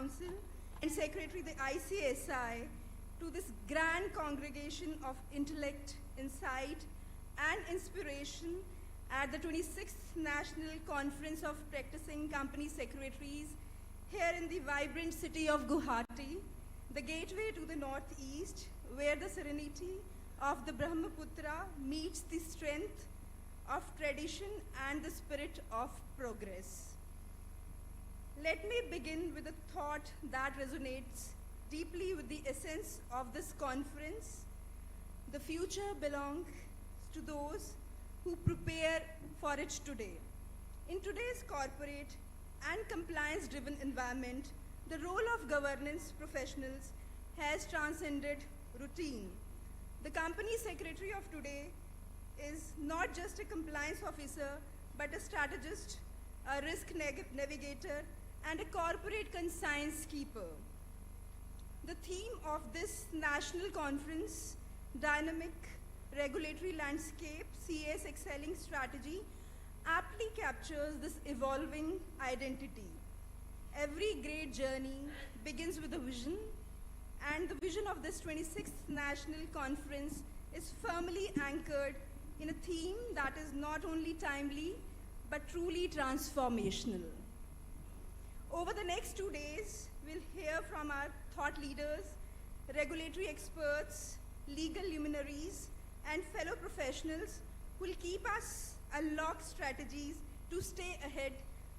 Council and Secretary the ICSI, to this grand congregation of intellect, insight, and inspiration at the 26th National Conference of Practicing Company Secretaries here in the vibrant city of Guwahati, the gateway to the northeast, where the serenity of the Brahmaputra meets the strength of tradition and the spirit of progress. Let me begin with a thought that resonates deeply with the essence of this conference. The future belongs to those who prepare for it today. In today's corporate and compliance-driven environment, the role of governance professionals has transcended routine. The company secretary of today is not just a compliance officer, but a strategist, a risk navigator, and a corporate conscience keeper. The theme of this national conference, Dynamic Regulatory Landscape, CS Excelling Strategy, aptly captures this evolving identity. Every great journey begins with a vision, and the vision of this 26th National Conference is firmly anchored in a theme that is not only timely, but truly transformational. Over the next 2 days, we'll hear from our thought leaders, regulatory experts, legal luminaries, and fellow professionals who will keep us unlock strategies to stay ahead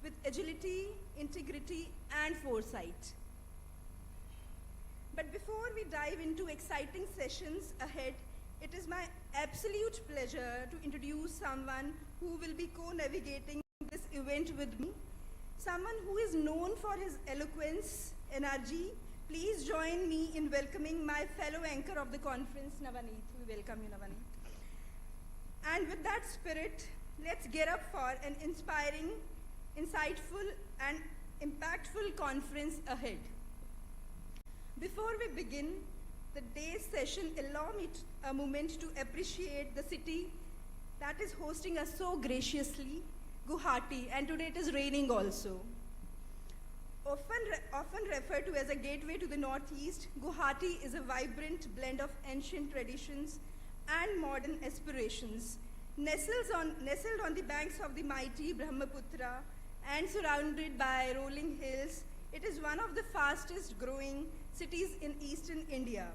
with agility, integrity, and foresight. But before we dive into exciting sessions ahead, it is my absolute pleasure to introduce someone who will be co-navigating this event with me, someone who is known for his eloquence, energy. Please join me in welcoming my fellow anchor of the conference, Navaneet. We welcome you, Navaneet. And with that spirit, let's get up for an inspiring, insightful, and impactful conference ahead. Before we begin the day's session, allow me a moment to appreciate the city that is hosting us so graciously, Guwahati, and today it is raining also. Often referred to as a gateway to the northeast, Guwahati is a vibrant blend of ancient traditions and modern aspirations. Nestled on the banks of the mighty Brahmaputra and surrounded by rolling hills, it is one of the fastest growing cities in eastern India.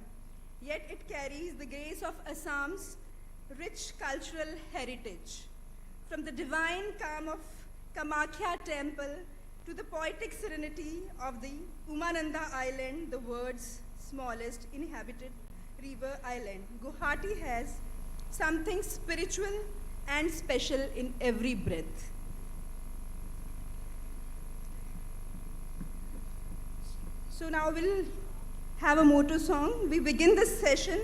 Yet it carries the grace of Assam's rich cultural heritage. From the divine calm of Kamakhya temple to the poetic serenity of the Umananda Island, the world's smallest inhabited river island, Guwahati has something spiritual and special in every breath. So now we'll have a motto song. We begin this session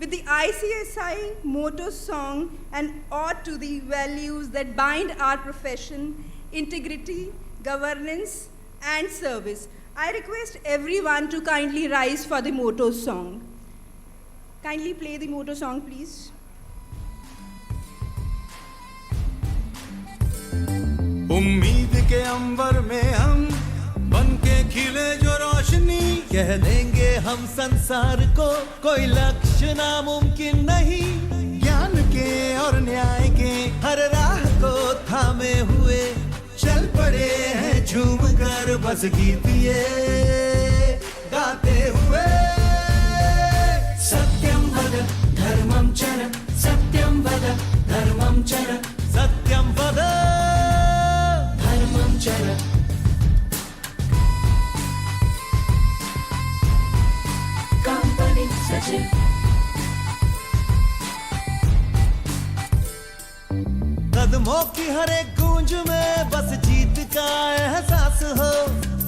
with the ICSI motto song, an ode to the values that bind our profession: integrity, governance, and service. I request everyone to kindly rise for the motto song. Kindly play the motto song, please. उम्मीद के अंबर में हम बन के खिले जो रोशनी, कह देंगे हम संसार को कोई लक्ष्य नामुमकिन नहीं। ज्ञान के और न्याय के हर राह को थामे हुए चल पड़े हैं झूम कर बस गीत ये गाते हुए। सत्यम वद धर्मम चर, सत्यम वद धर्मम चर, सत्यम वद धर्मम चर। कंपनी सचिव कदमों की हर एक गूंज में बस जीत का एहसास हो,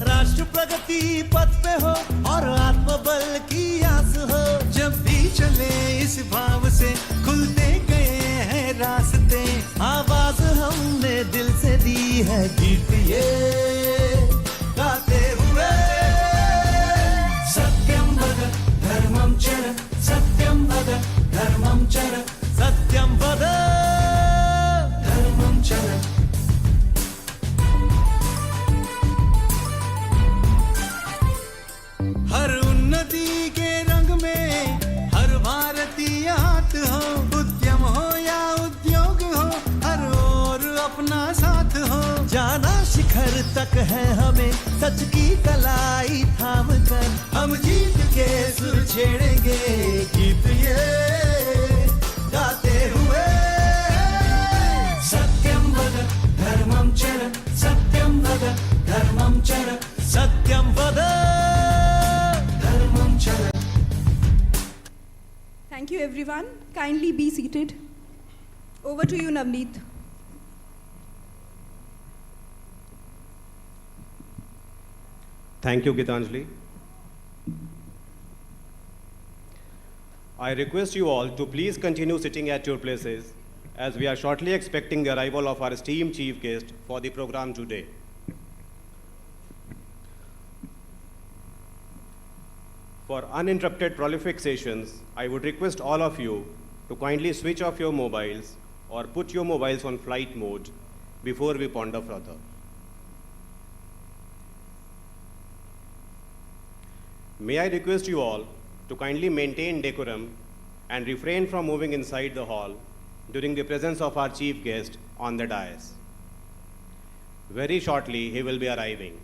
राष्ट्र प्रगति पथ पे हो और आत्मबल की आस हो। जब भी चले इस भाव से खुलते गए हैं रास्ते, आवाज हमने दिल से दी है गीत ये गाते हुए। सत्यम वद धर्मम चर, सत्यम वद धर्मम चर, सत्यम वद धर्मम चर। शक है हमें सच की कलाई थाम कर, हम जीत के सुर छेड़ेंगे गीत ये गाते हुए। सत्यम वद धर्मम चर, सत्यम वद धर्मम चर, सत्यम वद धर्मम चर। Thank you everyone. Kindly be seated. Over to you, Navneet. Thank you, Gitanjali. I request you all to please continue sitting at your places as we are shortly expecting the arrival of our esteemed chief guest for the program today. For uninterrupted prolific sessions, I would request all of you to kindly switch off your mobiles or put your mobiles on flight mode before we ponder further. May I request you all to kindly maintain decorum and refrain from moving inside the hall during the presence of our chief guest on the dais. Very shortly, he will be arriving.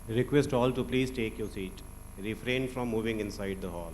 Request all to please take your seat. Refrain from moving inside the hall.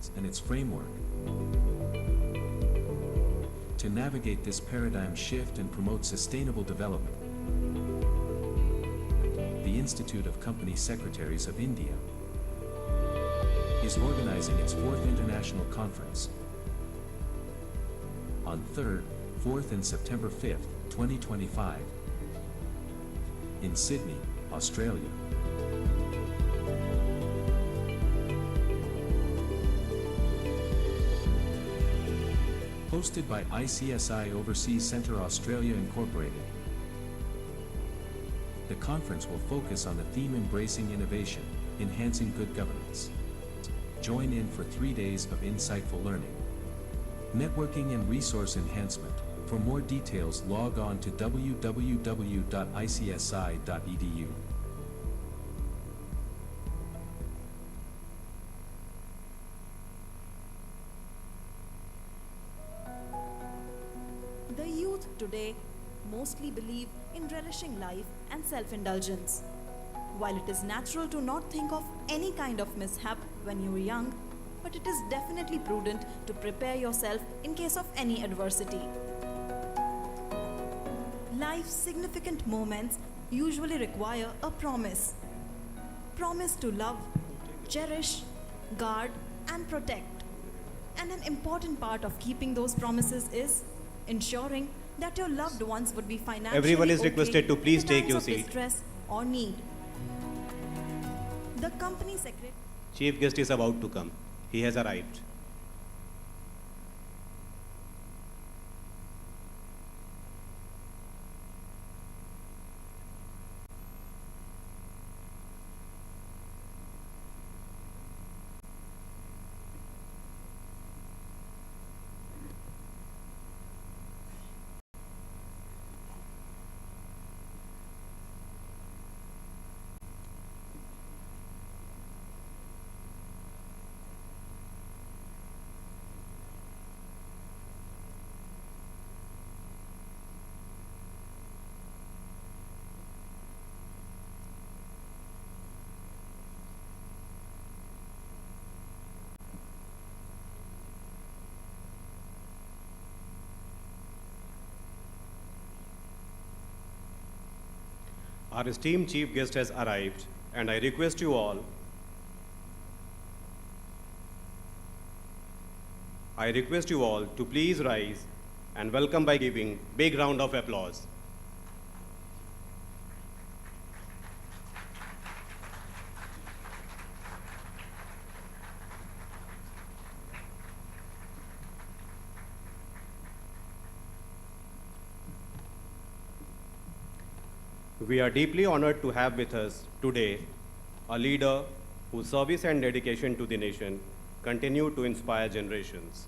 Secretaries and its framework. To navigate this paradigm shift and promote sustainable development, the Institute of Company Secretaries of India is organizing its 4th International Conference on 3rd, 4th and September 5th, 2025 in Sydney, Australia. Hosted by ICSI Overseas Centre Australia Incorporated. The conference will focus on the theme Embracing Innovation, Enhancing Good Governance. Join in for 3 days of insightful learning, networking and resource enhancement. For more details, log on to www.icsi.edu. The youth today mostly believe in relishing life and self-indulgence. While it is natural to not think of any kind of mishap when you are young, but it is definitely prudent to prepare yourself in case of any adversity. Life's significant moments usually require a promise. Promise to love, cherish, guard, and protect. And an important part of keeping those promises is ensuring that your loved ones would be financially Everyone is okay requested to please in take times your of seat. distress or need. The company secretary. Chief guest is about to come. He has arrived. Our esteemed chief guest has arrived, and I request you all to please rise and welcome by giving big round of applause. We are deeply honored to have with us today a leader whose service and dedication to the nation continue to inspire generations.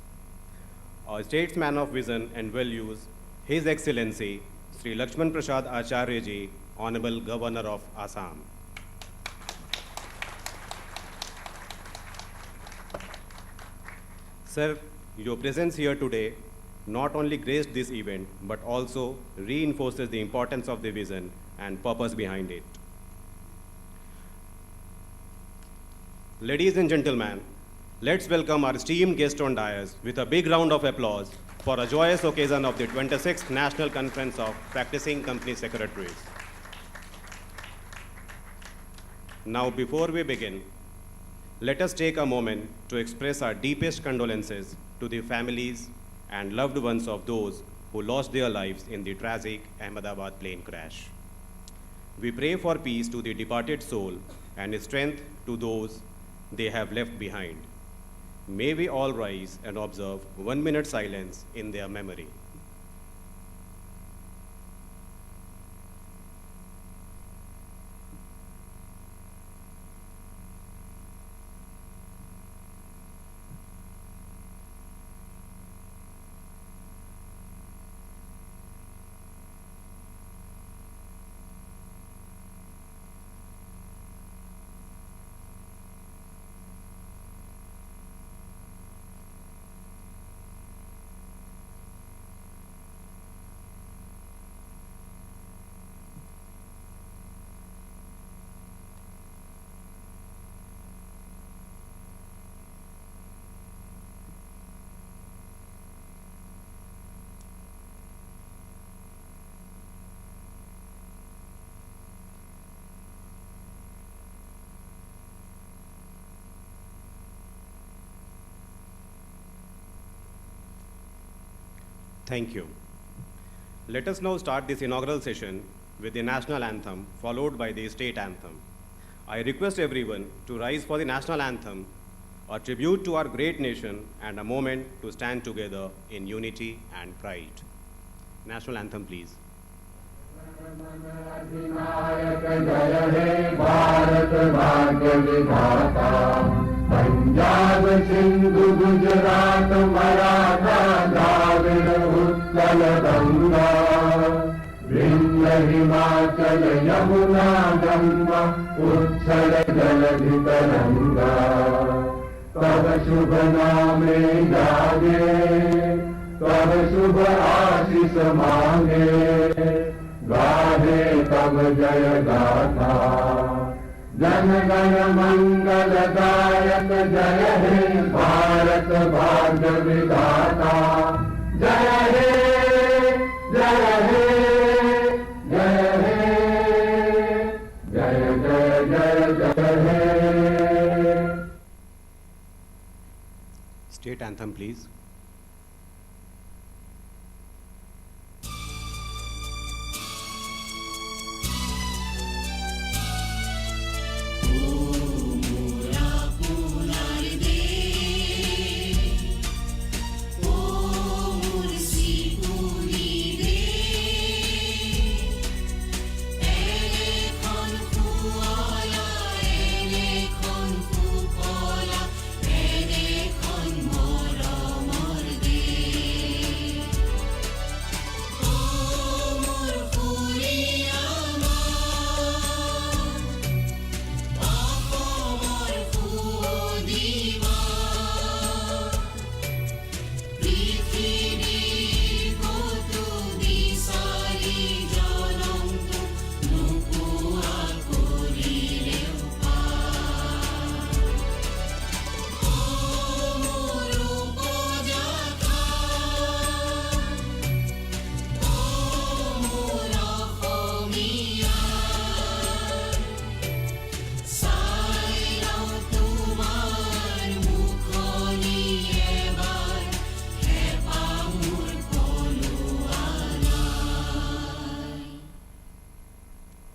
A statesman of vision and values, His Excellency Sri Lakshman Prasad Acharya Ji, Honorable Governor of Assam. Sir, your presence here today not only graced this event, but also reinforces the importance of the vision and purpose behind it. Ladies and gentlemen, let's welcome our esteemed guest on dais with a big round of applause for a joyous occasion of the 26th National Conference of Practicing Company Secretaries. Now, before we begin, let us take a moment to express our deepest condolences to the families and loved ones of those who lost their lives in the tragic Ahmedabad plane crash. We pray for peace to the departed soul and strength to those they have left behind. May we all rise and observe 1 minute silence in their memory. Thank you. Let us now start this inaugural session with the national anthem, followed by the state anthem. I request everyone to rise for the national anthem, a tribute to our great nation and a moment to stand together in unity and pride. National anthem, please. अधिनायक जय हे भारत भाग्य विधाता पंजाब सिंधु गुजरात मराठा द्राविड़ उत्कल गंगा विंध्य हिमाचल यमुना गंगा उच्छल जलधि तरंगा तब शुभ नामे जागे तब शुभ आशीष मांगे गाहे तब जय गाथा जन गण मंगल दायक जय हे भारत भाग्य विधाता जय हे जय हे जय हे जय जय जय जय हे State anthem, please.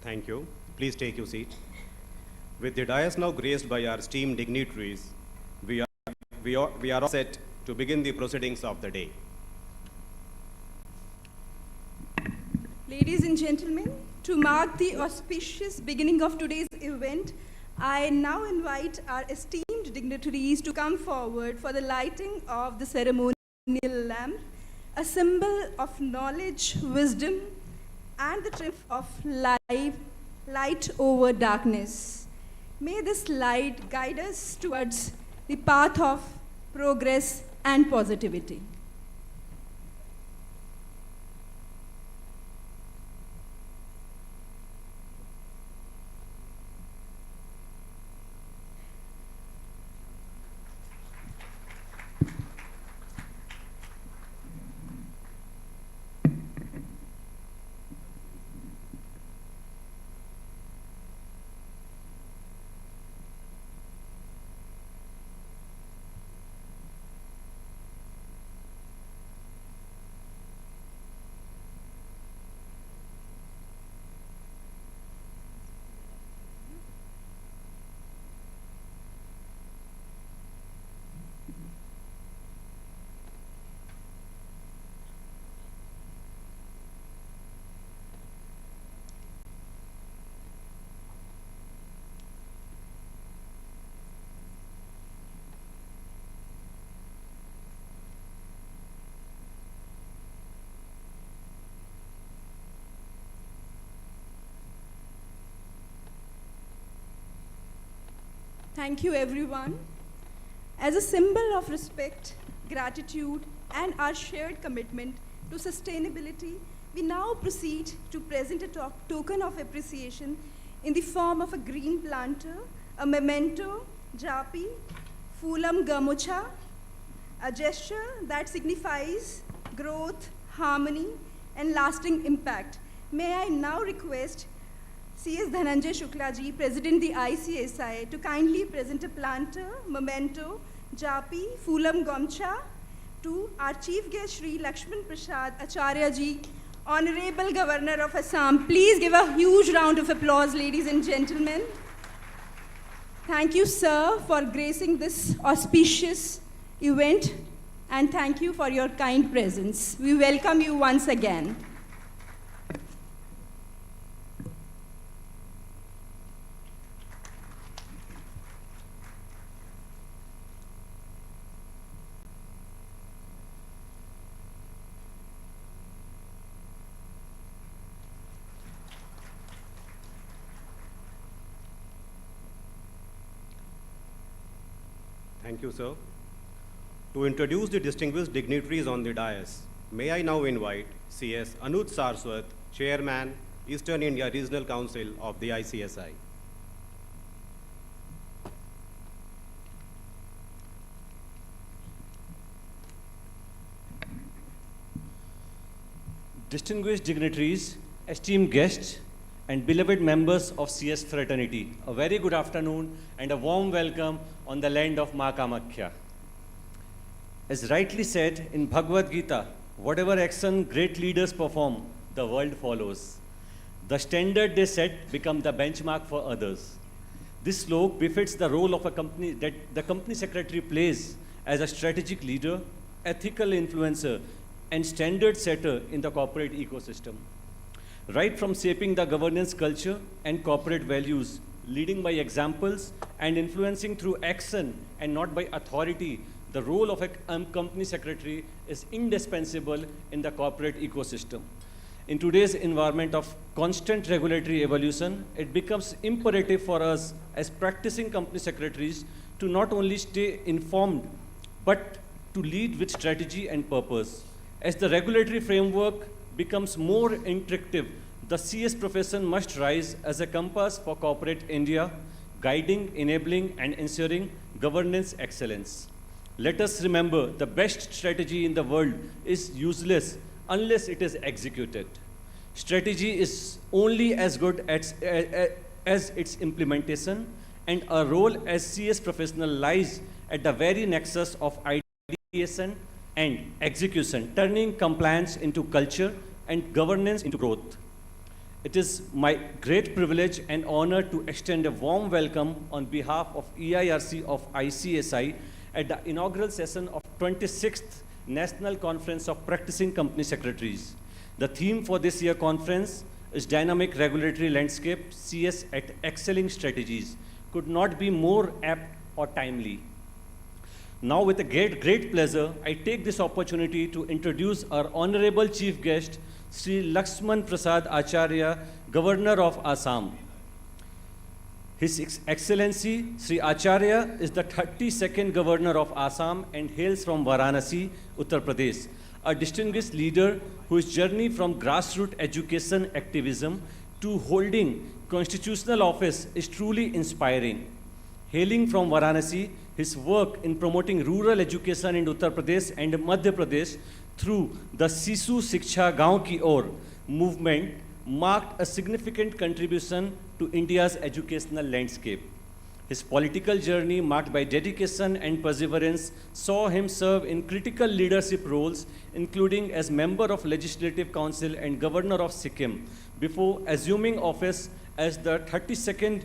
Thank you. Please take your seat. With the dais now graced by our esteemed dignitaries, we are all set to begin the proceedings of the day. Ladies and gentlemen, to mark the auspicious beginning of today's event, I now invite our esteemed dignitaries to come forward for the lighting of the ceremonial lamp, a symbol of knowledge, wisdom, and the triumph of light over darkness. May this light guide us towards the path of progress and positivity. Thank you, everyone. As a symbol of respect, gratitude, and our shared commitment to sustainability, we now proceed to present a token of appreciation in the form of a green planter, a memento, japi, fulam gamucha, a gesture that signifies growth, harmony, and lasting impact. May I now request C.S. Dhananjay Shukla ji, President the ICSI, to kindly present a planter, memento, japi, fulam gamcha to our chief guest, Shri Lakshman Prasad Acharya ji, Honorable Governor of Assam. Please give a huge round of applause, ladies and gentlemen. Thank you, sir, for gracing this auspicious event, and thank you for your kind presence. We welcome you once again. Thank you, sir. To introduce the distinguished dignitaries on the dais, may I now invite CS Anuj Sarswat, Chairman, Eastern India Regional Council of the ICSI. Distinguished dignitaries, esteemed guests, and beloved members of CS fraternity, a very good afternoon and a warm welcome on the land of Ma Kamakhya. As rightly said in Bhagavad Gita, whatever action great leaders perform, the world follows. The standard they set become the benchmark for others. This slok befits the role of a company that the company secretary plays as a strategic leader, ethical influencer, and standard setter in the corporate ecosystem. Right from shaping the governance culture and corporate values, leading by examples and influencing through action and not by authority, the role of a company secretary is indispensable in the corporate ecosystem. In today's environment of constant regulatory evolution, it becomes imperative for us as practicing company secretaries to not only stay informed, but to lead with strategy and purpose. As the regulatory framework becomes more intricate, the CS profession must rise as a compass for corporate India, guiding, enabling, and ensuring governance excellence. Let us remember the best strategy in the world is useless unless it is executed. Strategy is only as good as its implementation, and our role as CS professional lies at the very nexus of ideation and execution, turning compliance into culture and governance into growth. It is my great privilege and honor to extend a warm welcome on behalf of EIRC of ICSI at the inaugural session of 26th National Conference of Practicing Company Secretaries. The theme for this year's conference is Dynamic Regulatory Landscape, CS at Excelling Strategies. Could not be more apt or timely. Now, with a great pleasure, I take this opportunity to introduce our honorable chief guest, Sri Lakshman Prasad Acharya, Governor of Assam. His Excellency, Sri Acharya, is the 32nd Governor of Assam and hails from Varanasi, Uttar Pradesh, a distinguished leader whose journey from grassroots education activism to holding constitutional office is truly inspiring. Hailing from Varanasi, his work in promoting rural education in Uttar Pradesh and Madhya Pradesh through the Sisu Shiksha Gaon Ki Or movement marked a significant contribution to India's educational landscape. His political journey, marked by dedication and perseverance, saw him serve in critical leadership roles, including as member of Legislative Council and Governor of Sikkim, before assuming office as the 32nd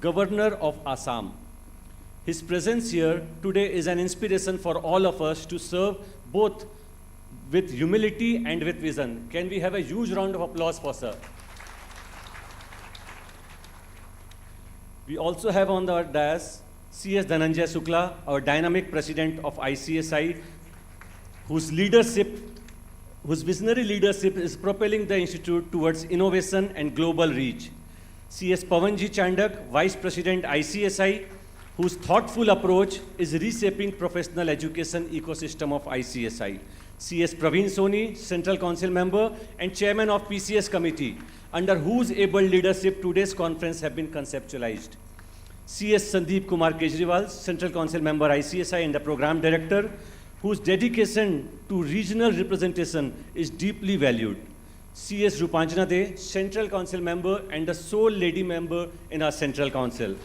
Governor of Assam. His presence here today is an inspiration for all of us to serve both with humility and with vision. Can we have a huge round of applause for sir? We also have on the dais CS Dhananjay Shukla, our dynamic president of ICSI, whose visionary leadership is propelling the institute towards innovation and global reach. CS Pavanji Chandak, vice president ICSI, whose thoughtful approach is reshaping professional education ecosystem of ICSI. CS Praveen Soni, Central Council member and chairman of PCS committee, under whose able leadership today's conference have been conceptualized. CS Sandeep Kumar Kejriwal, Central Council member ICSI and the program director, whose dedication to regional representation is deeply valued. CS Rupanjana De, Central Council member and the sole lady member in our Central Council.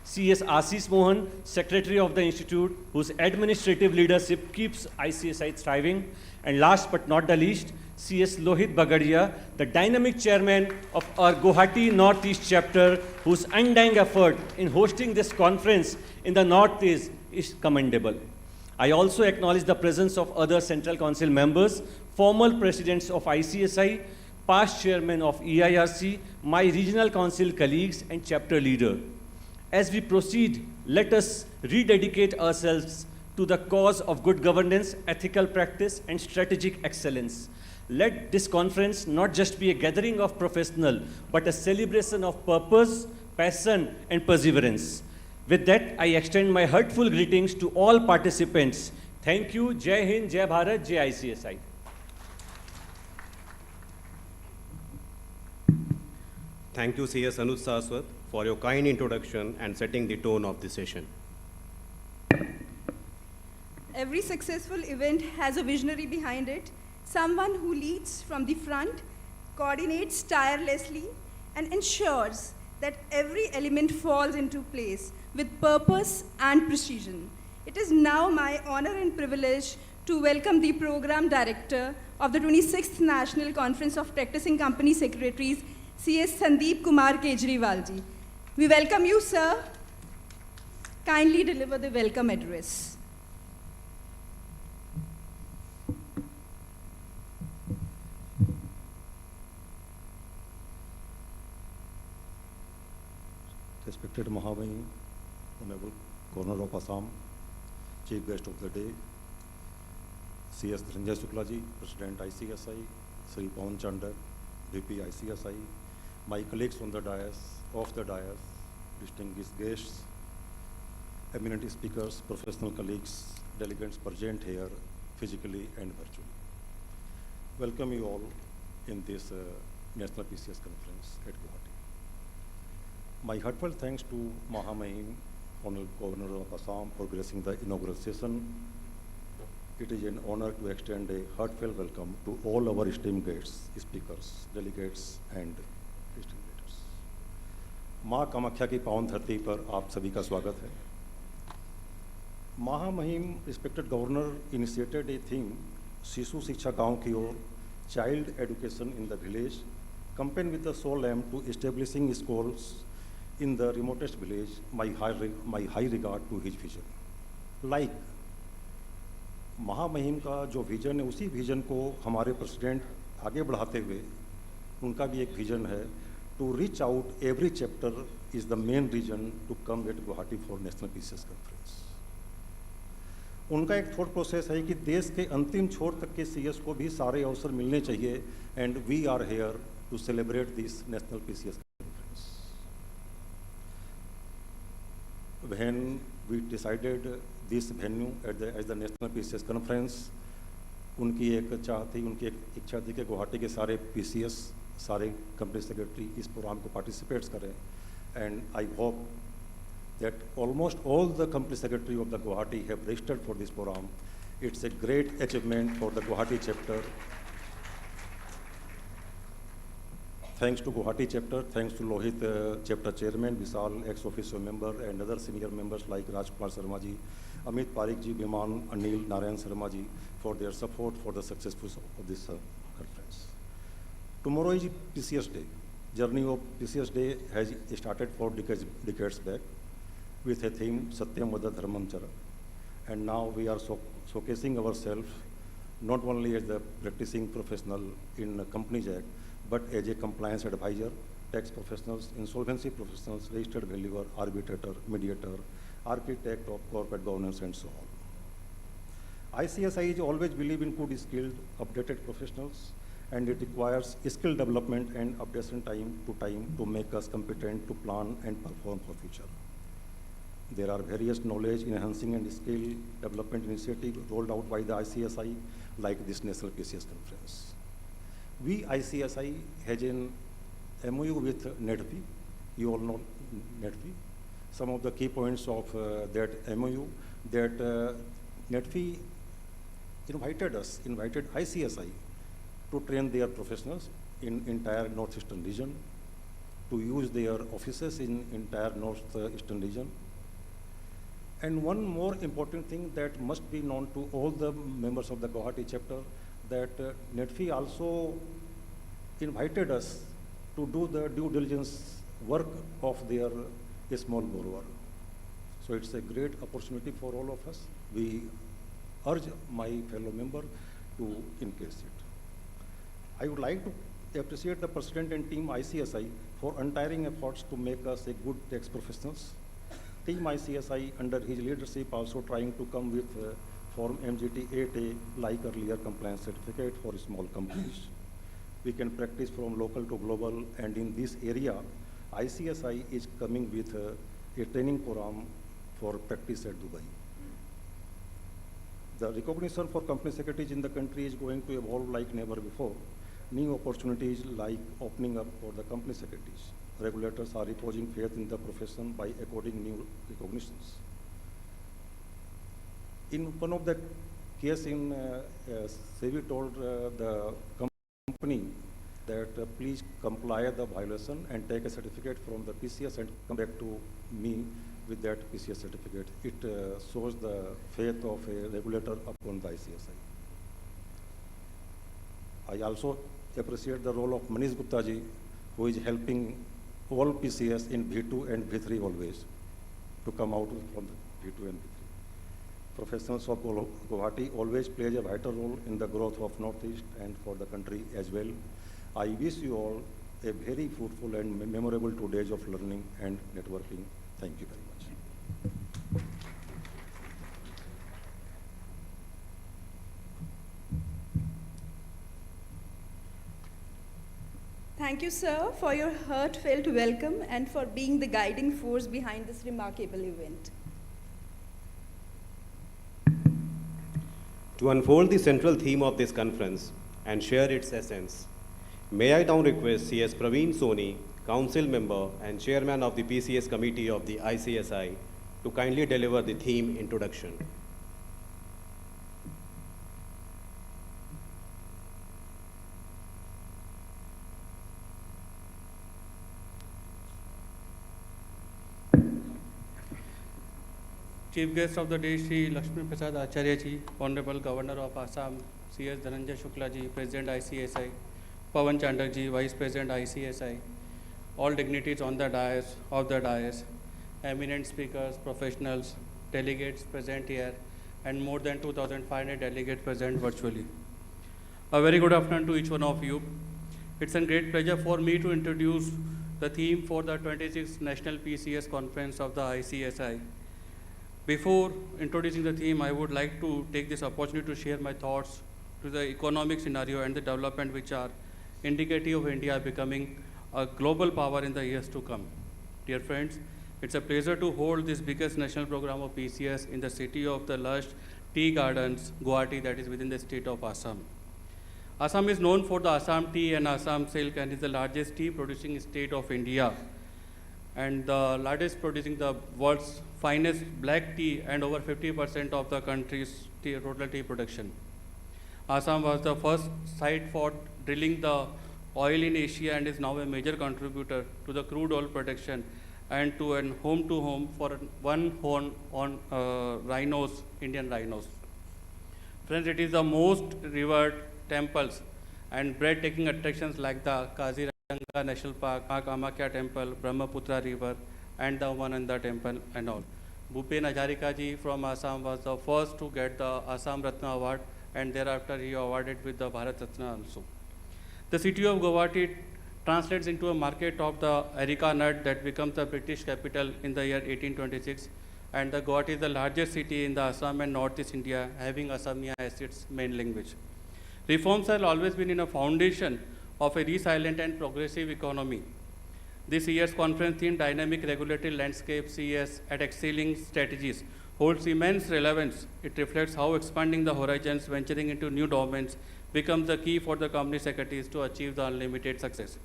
CS Ashish Mohan, Secretary of the Institute, whose administrative leadership keeps ICSI thriving. And last but not the least, CS Lohit Bagadia, the dynamic chairman of our Guwahati Northeast chapter, whose undying effort in hosting this conference in the Northeast is commendable. I also acknowledge the presence of other Central Council members, former presidents of ICSI, past chairman of EIRC, my regional council colleagues, and chapter leader. As we proceed, let us rededicate ourselves to the cause of good governance, ethical practice, and strategic excellence. Let this conference not just be a gathering of professionals, but a celebration of purpose, passion, and perseverance. With that, I extend my heartful greetings to all participants. Thank you. Jai Hind, Jai Bharat, Jai ICSI. Thank you, CS Anuj Saraswat, for your kind introduction and setting the tone of the session. Every successful event has a visionary behind it, someone who leads from the front, coordinates tirelessly, and ensures that every element falls into place with purpose and precision. It is now my honor and privilege to welcome the Program Director of the 26th National Conference of Practicing Company Secretaries, CS Sandeep Kumar Kejriwal ji. We welcome you, sir. Kindly deliver the welcome address. Respected Mahavani, Honorable Governor of Assam, Chief Guest of the Day, CS Dhananjay Shukla ji, President ICSI, Sri Pawan Chandak, VP ICSI, my colleagues on the dais, off the dais, distinguished guests, eminent speakers, professional colleagues, delegates present here physically and virtually. Welcome you all in this National PCS Conference at Guwahati. My heartfelt thanks to Mahamahim, Honorable Governor of Assam, for gracing the inaugural session. It is an honor to extend a heartfelt welcome to all our esteemed guests, speakers, delegates, and distinguished. माँ कामाख्या की पावन धरती पर आप सभी का स्वागत है. महामहिम respected governor initiated a thing शिशु शिक्षा गांव की ओर, child education in the village, campaign with the sole aim to establishing schools in the remotest village. My high regard to his vision. Like महामहिम का जो विजन है, उसी विजन को हमारे प्रेसिडेंट आगे बढ़ाते हुए उनका भी एक विजन है, to reach out every chapter is the main reason to come at Guwahati for national PCS conference. उनका एक थॉट प्रोसेस है कि देश के अंतिम छोर तक के सीएस को भी सारे अवसर मिलने चाहिए, and we are here to celebrate this national PCS conference. When we decided this venue as the National PCS Conference, उनकी एक चाह थी, उनकी एक इच्छा थी कि गुवाहाटी के सारे PCS, सारे कंपनी सेक्रेटरी इस प्रोग्राम को पार्टिसिपेट्स करें, and I hope that almost all the company secretary of the Guwahati have registered for this program. It's a great achievement for the Guwahati chapter. Thanks to Guwahati chapter, thanks to Lohit chapter chairman, Vishal ex officio member, and other senior members like Rajkumar Sharma ji, Amit Parikh ji, Viman, Anil, Narayan Sharma ji for their support for the success of this conference. Tomorrow is PCS Day. Journey of PCS Day has started 4 decades back with a theme Satyam Vada Dharmam Chara, and now we are showcasing ourselves not only as the practicing professional in Companies Act, but as a compliance advisor, tax professionals, insolvency professionals, registered valuer, arbitrator, mediator, architect of corporate governance, and so on. ICSI is always believe in good skilled, updated professionals, and it requires skill development and updation time to make us competent to plan and perform for future. There are various knowledge enhancing and skill development initiatives rolled out by the ICSI, like this National PCS Conference. We, ICSI, has an MOU with NEDFI. You all know NEDFI. Some of the key points of that MOU, that NEDFI invited ICSI to train their professionals in entire northeastern region. to use their offices in entire northeastern region. And one more important thing that must be known to all the members of the Guwahati chapter, that NETFI also invited us to do the due diligence work of their small borrower. So it's a great opportunity for all of us. We urge my fellow member to increase it. I would like to appreciate the President and team ICSI for untiring efforts to make us a good tax professionals. Team ICSI under his leadership also trying to come with Form MGT 8A like earlier compliance certificate for small companies. We can practice from local to global, and in this area, ICSI is coming with a training program for practice at Dubai. The recognition for company secretaries in the country is going to evolve like never before. New opportunities like opening up for the company secretaries. Regulators are reposing faith in the profession by according new recognitions. In one of the case in Sevi told the company that please comply the violation and take a certificate from the PCS and come back to me with that PCS certificate. It shows the faith of a regulator upon the ICSI. I also appreciate the role of Manish Gupta ji, who is helping all PCS in V2 and V3 always to come out from the V2 and V3. Professionals of Guwahati always plays a vital role in the growth of Northeast and for the country as well. I wish you all a very fruitful and memorable 2 days of learning and networking. Thank you very much. Thank you, sir, for your heartfelt welcome and for being the guiding force behind this remarkable event. To unfold the central theme of this conference and share its essence, may I now request CS Praveen Soni, Council Member and Chairman of the PCS Committee of the ICSI, to kindly deliver the theme introduction. Chief guest of the day, Shri Lakshmi Prasad Acharya ji, Honorable Governor of Assam, CS Dhananjay Shukla ji, President ICSI, Pawan Chandak ji, Vice President ICSI, all dignitaries on the dais, eminent speakers, professionals, delegates present here, and more than 2,500 delegates present virtually. A very good afternoon to each one of you. It's a great pleasure for me to introduce the theme for the 26th National PCS Conference of the ICSI. Before introducing the theme, I would like to take this opportunity to share my thoughts to the economic scenario and the development which are indicative of India becoming a global power in the years to come. Dear friends, it's a pleasure to hold this biggest national program of PCS in the city of the lush tea gardens, Guwahati, that is within the state of Assam. Assam is known for the Assam tea and Assam silk and is the largest tea producing state of India and the largest producing the world's finest black tea and over 50% of the country's total tea production. Assam was the first site for drilling the oil in Asia and is now a major contributor to the crude oil production and to an home for one horn on rhinos, Indian rhinos. Friends, it is the most revered temples and breathtaking attractions like the Kaziranga National Park, Kamakya Temple, Brahmaputra River, and the Umananda Temple and all. Bhupen Hazarika ji from Assam was the first to get the Assam Ratna Award and thereafter he awarded with the Bharat Ratna also. The city of Guwahati translates into a market of the areca nut that becomes the British capital in the year 1826 and the Guwahati is the largest city in the Assam and Northeast India having Assamia as its main language. Reforms have always been in a foundation of a resilient and progressive economy. This year's conference theme, Dynamic Regulatory Landscape CS at Excelling Strategies, holds immense relevance. It reflects how expanding the horizons, venturing into new domains, becomes the key for the company secretaries to achieve the unlimited success.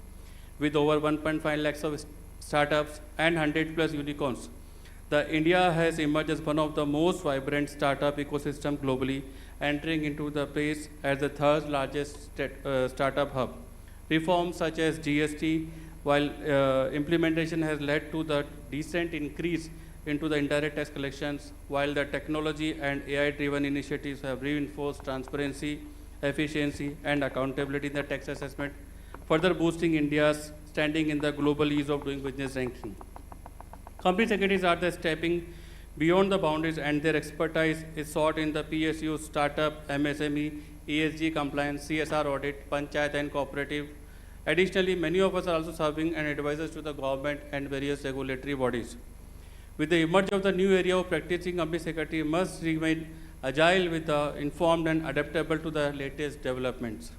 With over 1.5 lakhs of startups and 100 plus unicorns, India has emerged as one of the most vibrant startup ecosystem globally, entering into the place as the third largest startup hub. Reforms such as GST while implementation has led to the decent increase into the indirect tax collections, while the technology and AI-driven initiatives have reinforced transparency, efficiency, and accountability in the tax assessment, further boosting India's standing in the global ease of doing business ranking. Company secretaries are the stepping beyond the boundaries, and their expertise is sought in the PSU, startup, MSME, ESG compliance, CSR audit, panchayat and cooperative. Additionally, many of us are also serving as advisors to the government and various regulatory bodies. With the emergence of the new area of practicing company secretary must remain agile with the informed and adaptable to the latest developments.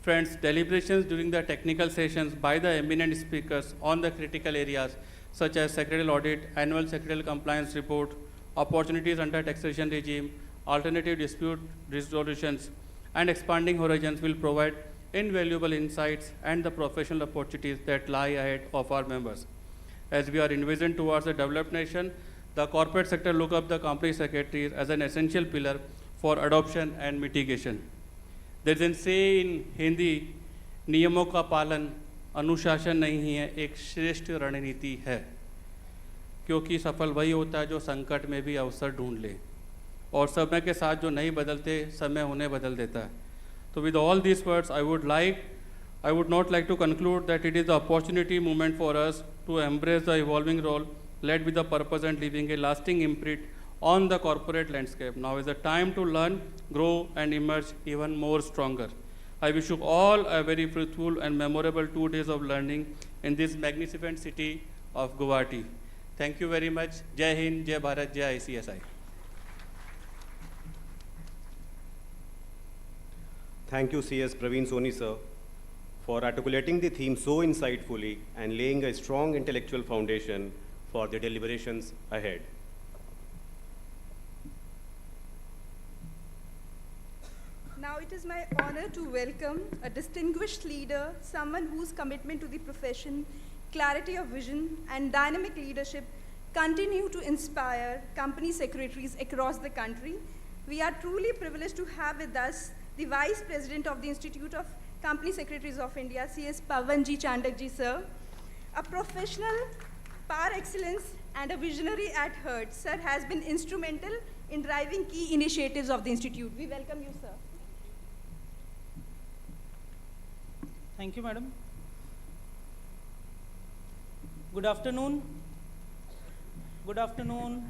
Friends, deliberations during the technical sessions by the eminent speakers on the critical areas such as secretarial audit, annual secretarial compliance report, opportunities under taxation regime, alternative dispute resolutions, and expanding horizons will provide invaluable insights and the professional opportunities that lie ahead of our members. As we are envisioned towards a developed nation, the corporate sector look up the company secretaries as an essential pillar for adoption and mitigation. There is a say in Hindi, नियमों का पालन अनुशासन नहीं है, एक श्रेष्ठ रणनीति है, क्योंकि सफल वही होता है जो संकट में भी अवसर ढूंढ ले, और समय के साथ जो नहीं बदलते, समय उन्हें बदल देता है. So with all these words, I would not like to conclude that it is the opportunity moment for us to embrace the evolving role led with the purpose and leaving a lasting imprint on the corporate landscape. Now is the time to learn, grow, and emerge even more stronger. I wish you all a very fruitful and memorable 2 days of learning in this magnificent city of Guwahati. Thank you very much. Jai Hind, Jai Bharat, Jai ICSI. Thank you, CS Praveen Soni, sir, for articulating the theme so insightfully and laying a strong intellectual foundation for the deliberations ahead. Now it is my honor to welcome a distinguished leader, someone whose commitment to the profession, clarity of vision, and dynamic leadership continue to inspire company secretaries across the country. We are truly privileged to have with us the Vice President of the Institute of Company Secretaries of India, CS Pavanji Chandakji, sir. A professional par excellence and a visionary at heart, sir has been instrumental in driving key initiatives of the Institute. We welcome you, sir. Thank you, madam. Good afternoon. Good afternoon.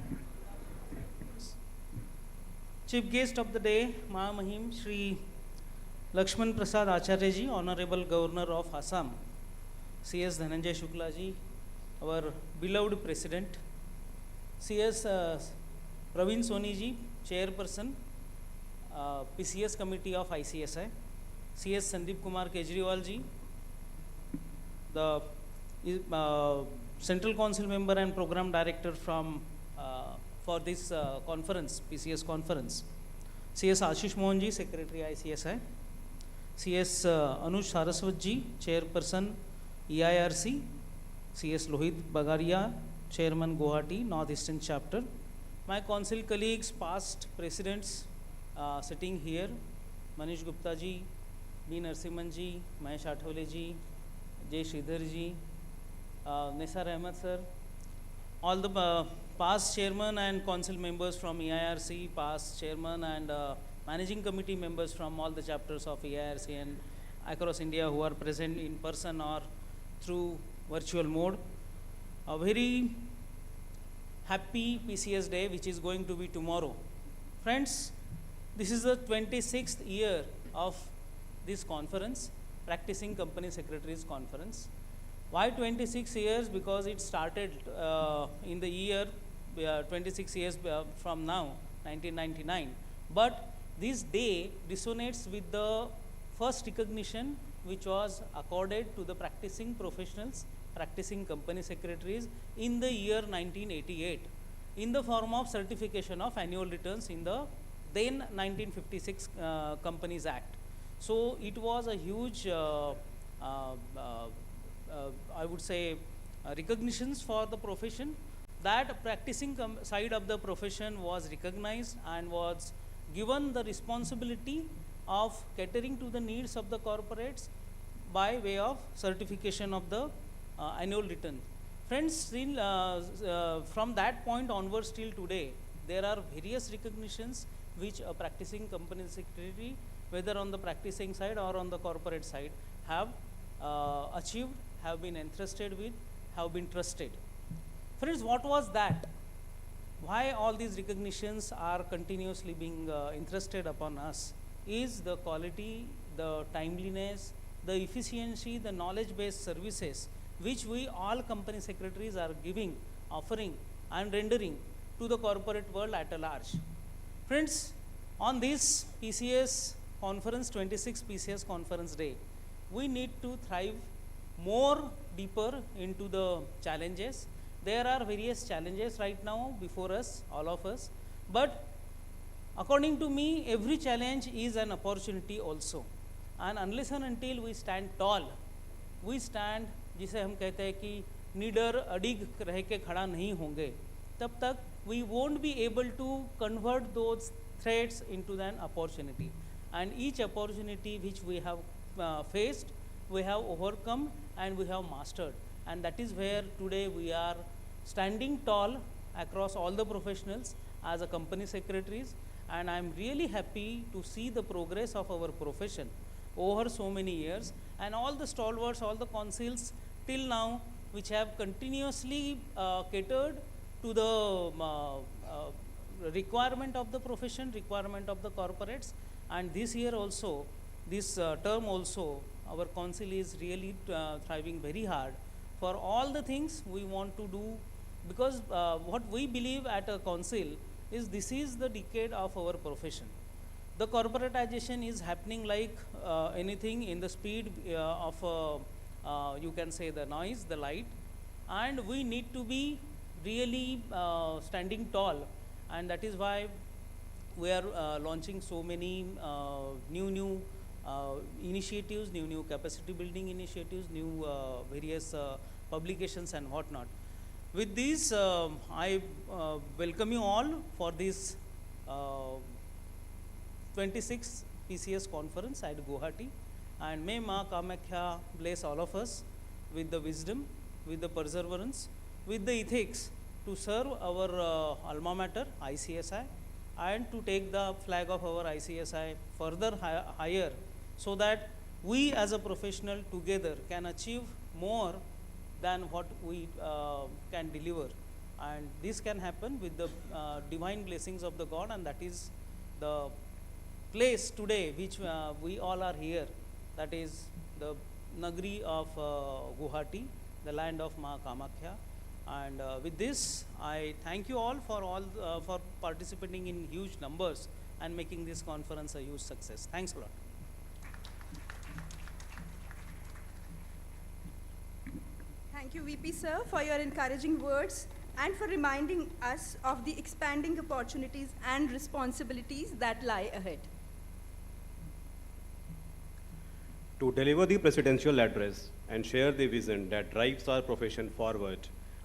Chief guest of the day, Mahamahim Shri Lakshman Prasad Acharya ji, Honorable Governor of Assam, CS Dhananjay Shukla ji, our beloved President, CS Praveen Soni ji, Chairperson, PCS Committee of ICSI, CS Sandeep Kumar Kejriwal ji, the Central Council Member and Program Director from for this conference, PCS conference, CS Ashish Mohan ji, Secretary ICSI, CS Anush Saraswat ji, Chairperson EIRC, CS Lohit Bagaria, Chairman Guwahati North Eastern Chapter, my council colleagues, past presidents sitting here, Manish Gupta ji, B. Narasimhan ji, Mahesh Athawale ji, J. Sridhar ji, Nisar Ahmed sir, all the past chairman and council members from EIRC, past chairman and managing committee members from all the chapters of EIRC and across India who are present in person or through virtual mode. A very happy PCS day which is going to be tomorrow. Friends, this is the 26th year of this conference, Practicing Company Secretaries Conference. Why 26 years? Because it started in the year 26 years from now, 1999. But this day resonates with the first recognition which was accorded to the practicing professionals, practicing company secretaries in the year 1988 in the form of certification of annual returns in the then 1956 Companies Act. So it was a huge, I would say, recognitions for the profession. That practicing side of the profession was recognized and was given the responsibility of catering to the needs of the corporates by way of certification of the annual return. Friends, still from that point onwards till today, there are various recognitions which a practicing company secretary, whether on the practicing side or on the corporate side, have achieved, have been entrusted with, have been trusted. Friends, what was that? Why all these recognitions are continuously being entrusted upon us is the quality, the timeliness, the efficiency, the knowledge-based services which we all company secretaries are giving, offering and rendering to the corporate world at a large. Friends, on this PCS conference, 26th PCS conference day, we need to thrive more deeper into the challenges. There are various challenges right now before us, all of us, but according to me, every challenge is an opportunity also. And unless and until we stand tall, we stand, जिसे हम कहते हैं कि निडर अडिग रह के खड़ा नहीं होंगे, तब तक we won't be able to convert those threats into an opportunity. And each opportunity which we have faced, we have overcome and we have mastered. And that is where today we are standing tall across all the professionals as a company secretaries. And I am really happy to see the progress of our profession over so many years, and all the stalwarts, all the councils till now, which have continuously catered to the requirement of the profession, requirement of the corporates. And this year also, this term also, our council is really thriving very hard for all the things we want to do, because what we believe at a council is this is the decade of our profession. The corporatization is happening like anything in the speed of you can say the noise, the light, and we need to be really standing tall, and that is why we are launching so many new initiatives, new capacity building initiatives, new various publications and whatnot. With this, I welcome you all for this 26th PCS conference at Guwahati, and may Ma Kamakhya bless all of us with the wisdom, with the perseverance, with the ethics to serve our alma mater, ICSI, and to take the flag of our ICSI further higher, so that we as a professional together can achieve more than what we can deliver. And this can happen with the divine blessings of the God, and that is the place today which we all are here, that is the Nagri of Guwahati, the land of Ma Kamakhya. And with this, I thank you all for participating in huge numbers and making this conference a huge success. Thanks a lot. Thank you, VP sir, for your encouraging words and for reminding us of the expanding opportunities and responsibilities that lie ahead. To deliver the presidential address and share the vision that drives our profession forward,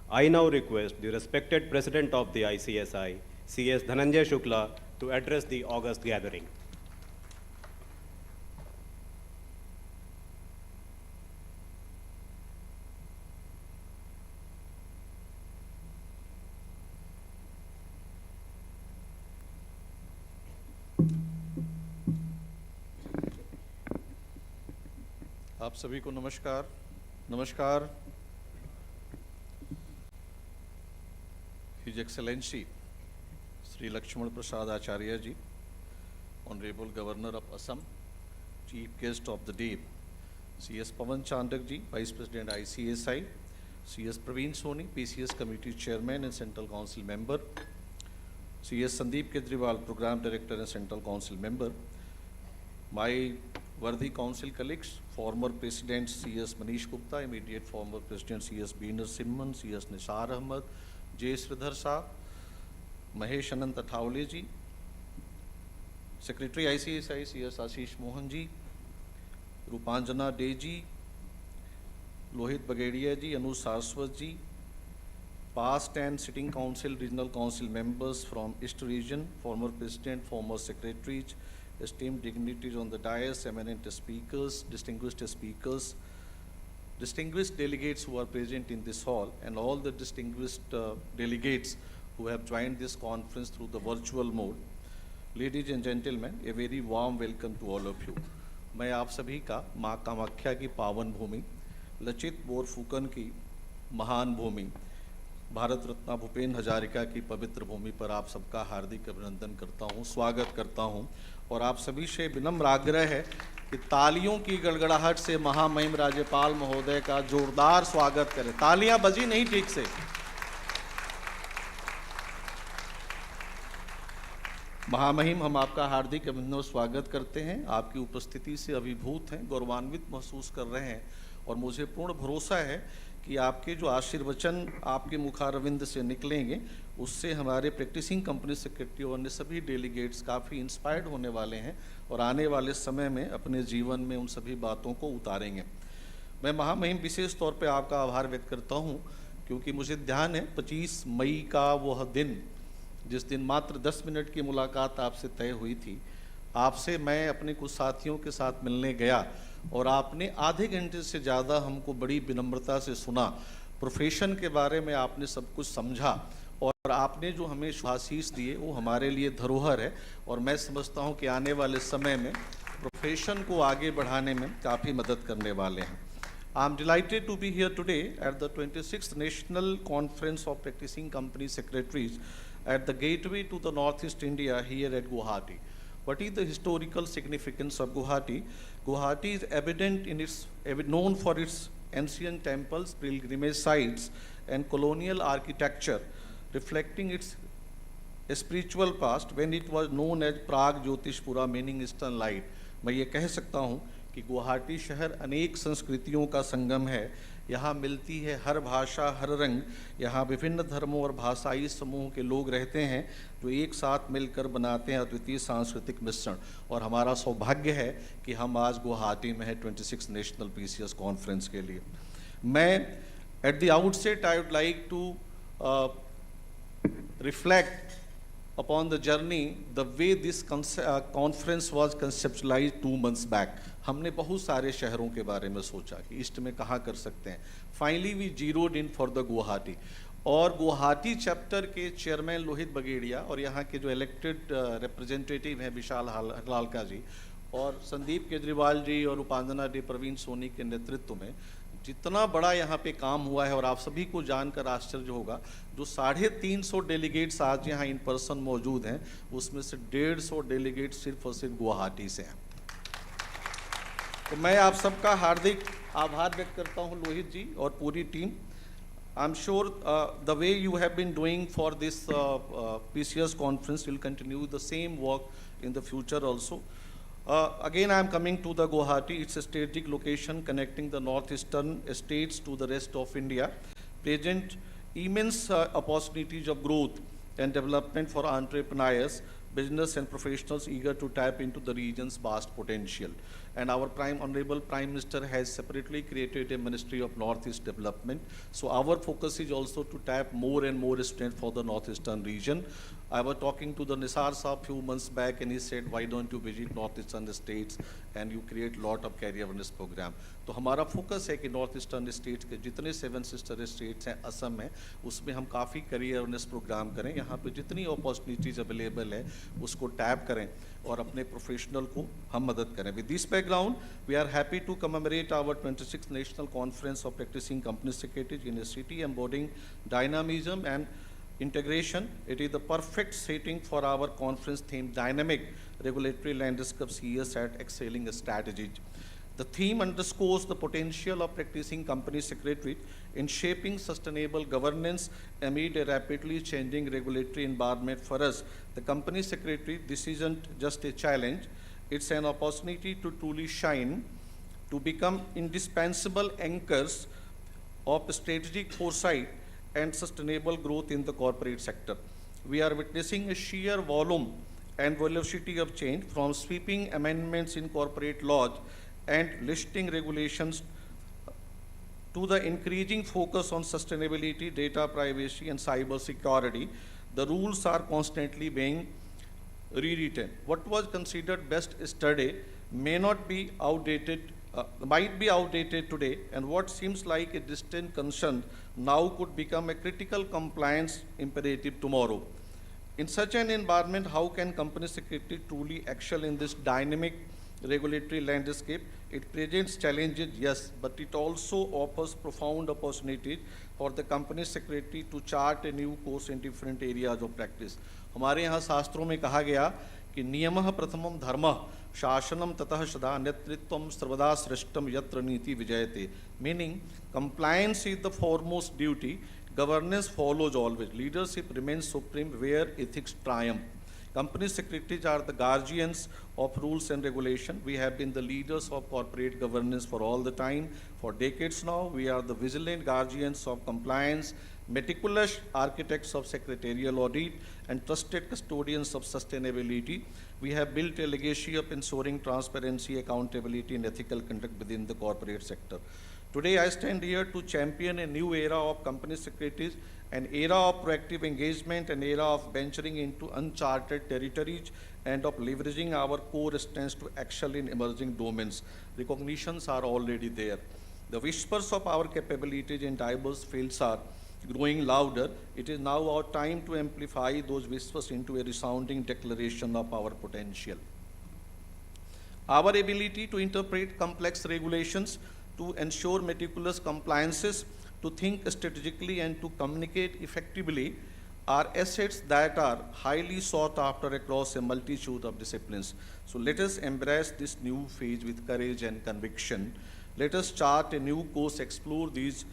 I now request the respected President of the ICSI, CS Dhananjay Shukla, to address the August gathering. आप सभी को नमस्कार। नमस्कार। His Excellency Sri Lakshman Prasad Acharya ji, Honorable Governor of Assam, Chief Guest of the Day, CS Pawan Chandak ji, Vice President ICSI, CS Praveen Soni, PCS Committee Chairman and Central Council Member, CS Sandeep Kejriwal, Program Director and Central Council Member, my worthy council colleagues, former President CS Manish Gupta, immediate former President CS B. Narasimhan, CS Nisar Ahmad, J. Sridhar Shah, Mahesh Anant Athawale ji, Secretary ICSI CS Ashish Mohan ji, Rupanjana De ji, Lohit Bagedia ji, Anuj Saraswat ji, past and sitting council, regional council members from East Region, former President, former Secretaries, esteemed dignitaries on the dais, eminent speakers, distinguished speakers, distinguished delegates who are present in this hall, and all the distinguished delegates who have joined this conference through the virtual mode. Ladies and gentlemen, a very warm welcome to all of you. मैं आप सभी का माँ कामाख्या की पावन भूमि, लचित बोरफुकन की महान भूमि, भारत रत्न भूपेन हजारिका की पवित्र भूमि पर आप सबका हार्दिक अभिनंदन करता हूँ, स्वागत करता हूँ। और आप सभी से विनम्र आग्रह है कि तालियों की गड़गड़ाहट से महामहिम राज्यपाल महोदय का जोरदार स्वागत करें। तालियां बजी नहीं ठीक से। महामहिम, हम आपका हार्दिक अभिनंदन और स्वागत करते हैं। आपकी उपस्थिति से अभिभूत हैं, गौरवान्वित महसूस कर रहे हैं और मुझे पूर्ण भरोसा है कि आपके जो आशीर्वचन आपके मुखारविंद से निकलेंगे उससे हमारे प्रैक्टिसिंग कंपनी सेक्रेटरी और अन्य सभी डेलीगेट्स काफ़ी इंस्पायर्ड होने वाले हैं और आने वाले समय में अपने जीवन में उन सभी बातों को उतारेंगे। मैं महामहिम विशेष तौर पे आपका आभार व्यक्त करता हूं क्योंकि मुझे ध्यान है 25 मई का वह दिन जिस दिन मात्र 10 मिनट की मुलाकात आपसे तय हुई थी। आपसे मैं अपने कुछ साथियों के साथ मिलने गया और आपने आधे घंटे से ज़्यादा हमको बड़ी विनम्रता से सुना। प्रोफेशन के बारे में आपने सब कुछ समझा और आपने जो हमें आशीष दिए वो हमारे लिए धरोहर है और मैं समझता हूँ कि आने वाले समय में प्रोफेशन को आगे बढ़ाने में काफ़ी मदद करने वाले हैं। I am delighted to be here today at the 26th National Conference of Practicing Company Secretaries at the gateway to the Northeast India here at Guwahati. What is the historical significance of Guwahati? Guwahati is known for its ancient temples, pilgrimage sites, and colonial architecture, reflecting its spiritual past when it was known as Prague Jyotishpura, meaning Eastern Light. मैं ये कह सकता हूँ कि गुवाहाटी शहर अनेक संस्कृतियों का संगम है। यहाँ मिलती है हर भाषा, हर रंग। यहाँ विभिन्न धर्मों और भाषाई समूह के लोग रहते हैं जो एक साथ मिलकर बनाते हैं अद्वितीय सांस्कृतिक मिश्रण। और हमारा सौभाग्य है कि हम आज गुवाहाटी में है 26 नेशनल पीसीएस कॉन्फ्रेंस के लिए। मैं at the outset I would like to reflect upon the journey, the way this conference was conceptualized 2 months back. हमने बहुत सारे शहरों के बारे में सोचा कि ईस्ट में कहाँ कर सकते हैं। Finally we zeroed in for the Guwahati और गुवाहाटी चैप्टर के चेयरमैन लोहित बगेड़िया और यहाँ के जो इलेक्टेड रिप्रेजेंटेटिव हैं विशाल हलालका जी और संदीप केजरीवाल जी और उपांजना डी प्रवीण सोनी के नेतृत्व में जितना बड़ा यहाँ पे काम हुआ है और आप सभी को जानकर आश्चर्य होगा जो 350 डेलीगेट्स आज यहाँ इन पर्सन मौजूद हैं उसमें से 150 डेलीगेट्स सिर्फ और सिर्फ गुवाहाटी से हैं। तो मैं आप सबका हार्दिक आभार व्यक्त करता हूँ लोहित जी और पूरी team. I am sure the way you have been doing for this PCS conference will continue the same work in the future also. Again, I am coming to the Guwahati. It's a strategic location connecting the northeastern states to the rest of India. Present immense opportunities of growth and development for entrepreneurs, business and professionals eager to tap into the region's vast potential. And our Honorable Prime Minister has separately created a Ministry of Northeast Development. So our focus is also to tap more and more strength for the northeastern region. I was talking to the Nisar Saab few months back and he said, why don't you visit northeastern states and you create lot of career awareness program. तो हमारा focus है कि north eastern states के जितने 7 sister states हैं असम में उसमें हम काफ़ी करियर अवेयरनेस प्रोग्राम करें। यहाँ पे जितनी अपॉर्चुनिटीज़ अवेलेबल है उसको टैप करें और अपने प्रोफेशनल को हम मदद करें। With this background we are happy to commemorate our 26th national conference of practising company secretaries in a city embodying dynamism and integration. It is the perfect setting for our conference theme, Dynamic Regulatory Landscape CS at Excelling Strategies. The theme underscores the potential of practicing company secretary in shaping sustainable governance amid a rapidly changing regulatory environment. For us, the company secretary, this isn't just a challenge, it's an opportunity to truly shine, to become indispensable anchors of strategic foresight and sustainable growth in the corporate sector. We are witnessing a sheer volume and velocity of change from sweeping amendments in corporate laws and listing regulations to the increasing focus on sustainability, data privacy, and cyber security. The rules are constantly being rewritten. What was considered best yesterday may not be outdated might be outdated today, and what seems like a distant concern now could become a critical compliance imperative tomorrow. In such an environment, how can company secretary truly excel in this dynamic regulatory landscape? It presents challenges, yes, but it also offers profound opportunities for the company secretary to chart a new course in different areas of practice. हमारे यहाँ शास्त्रों में कहा गया कि नियमः प्रथमं धर्मः शासनम ततः सदा नेतृत्वम सर्वदा श्रेष्ठम यत्र नीति विजयते. Meaning, compliance is the foremost duty. Governance follows always. Leadership remains supreme where ethics triumph. Company secretaries are the guardians of rules and regulation. We have been the leaders of corporate governance for all the time. For decades now, we are the vigilant guardians of compliance, meticulous architects of secretarial audit, and trusted custodians of sustainability. We have built a legacy of ensuring transparency, accountability, and ethical conduct within the corporate sector. Today, I stand here to champion a new era of company secretaries, an era of proactive engagement, an era of venturing into uncharted territories, and of leveraging our core strengths to excel in emerging domains. Recognitions are already there. The whispers of our capabilities in diverse fields are growing louder. It is now our time to amplify those whispers into a resounding declaration of our potential. Our ability to interpret complex regulations, to ensure meticulous compliances, to think strategically, and to communicate effectively are assets that are highly sought after across a multitude of disciplines. So let us embrace this new phase with courage and conviction. Let us chart a new course, explore these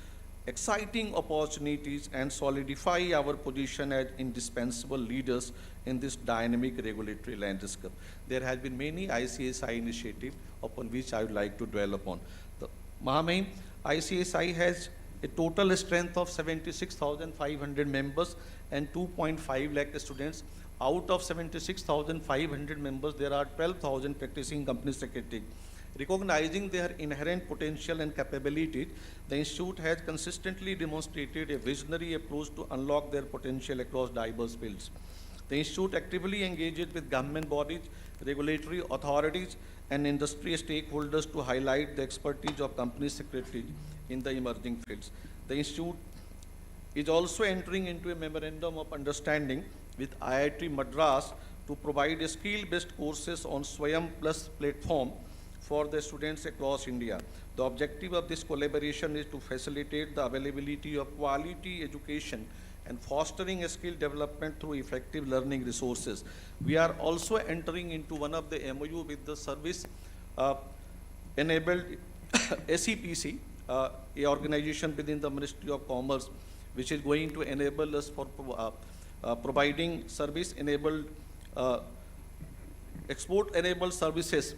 exciting opportunities, and solidify our position as indispensable leaders in this dynamic regulatory landscape. There has been many ICSI initiatives upon which I would like to dwell upon. Mahamahim, ICSI has a total strength of 76,500 members and 2.5 lakh students. Out of 76,500 members, there are 12,000 practicing company secretaries. Recognizing their inherent potential and capabilities, the Institute has consistently demonstrated a visionary approach to unlock their potential across diverse fields. The Institute actively engages with government bodies, regulatory authorities, and industry stakeholders to highlight the expertise of company secretaries in the emerging fields. The Institute is also entering into a memorandum of understanding with IIT Madras to provide skill-based courses on Swayam Plus platform for the students across India. The objective of this collaboration is to facilitate the availability of quality education and fostering a skill development through effective learning resources. We are also entering into one of the MOU with the service enabled SEPC, a organization within the Ministry of Commerce, which is going to enable us for providing service-enabled, export-enabled services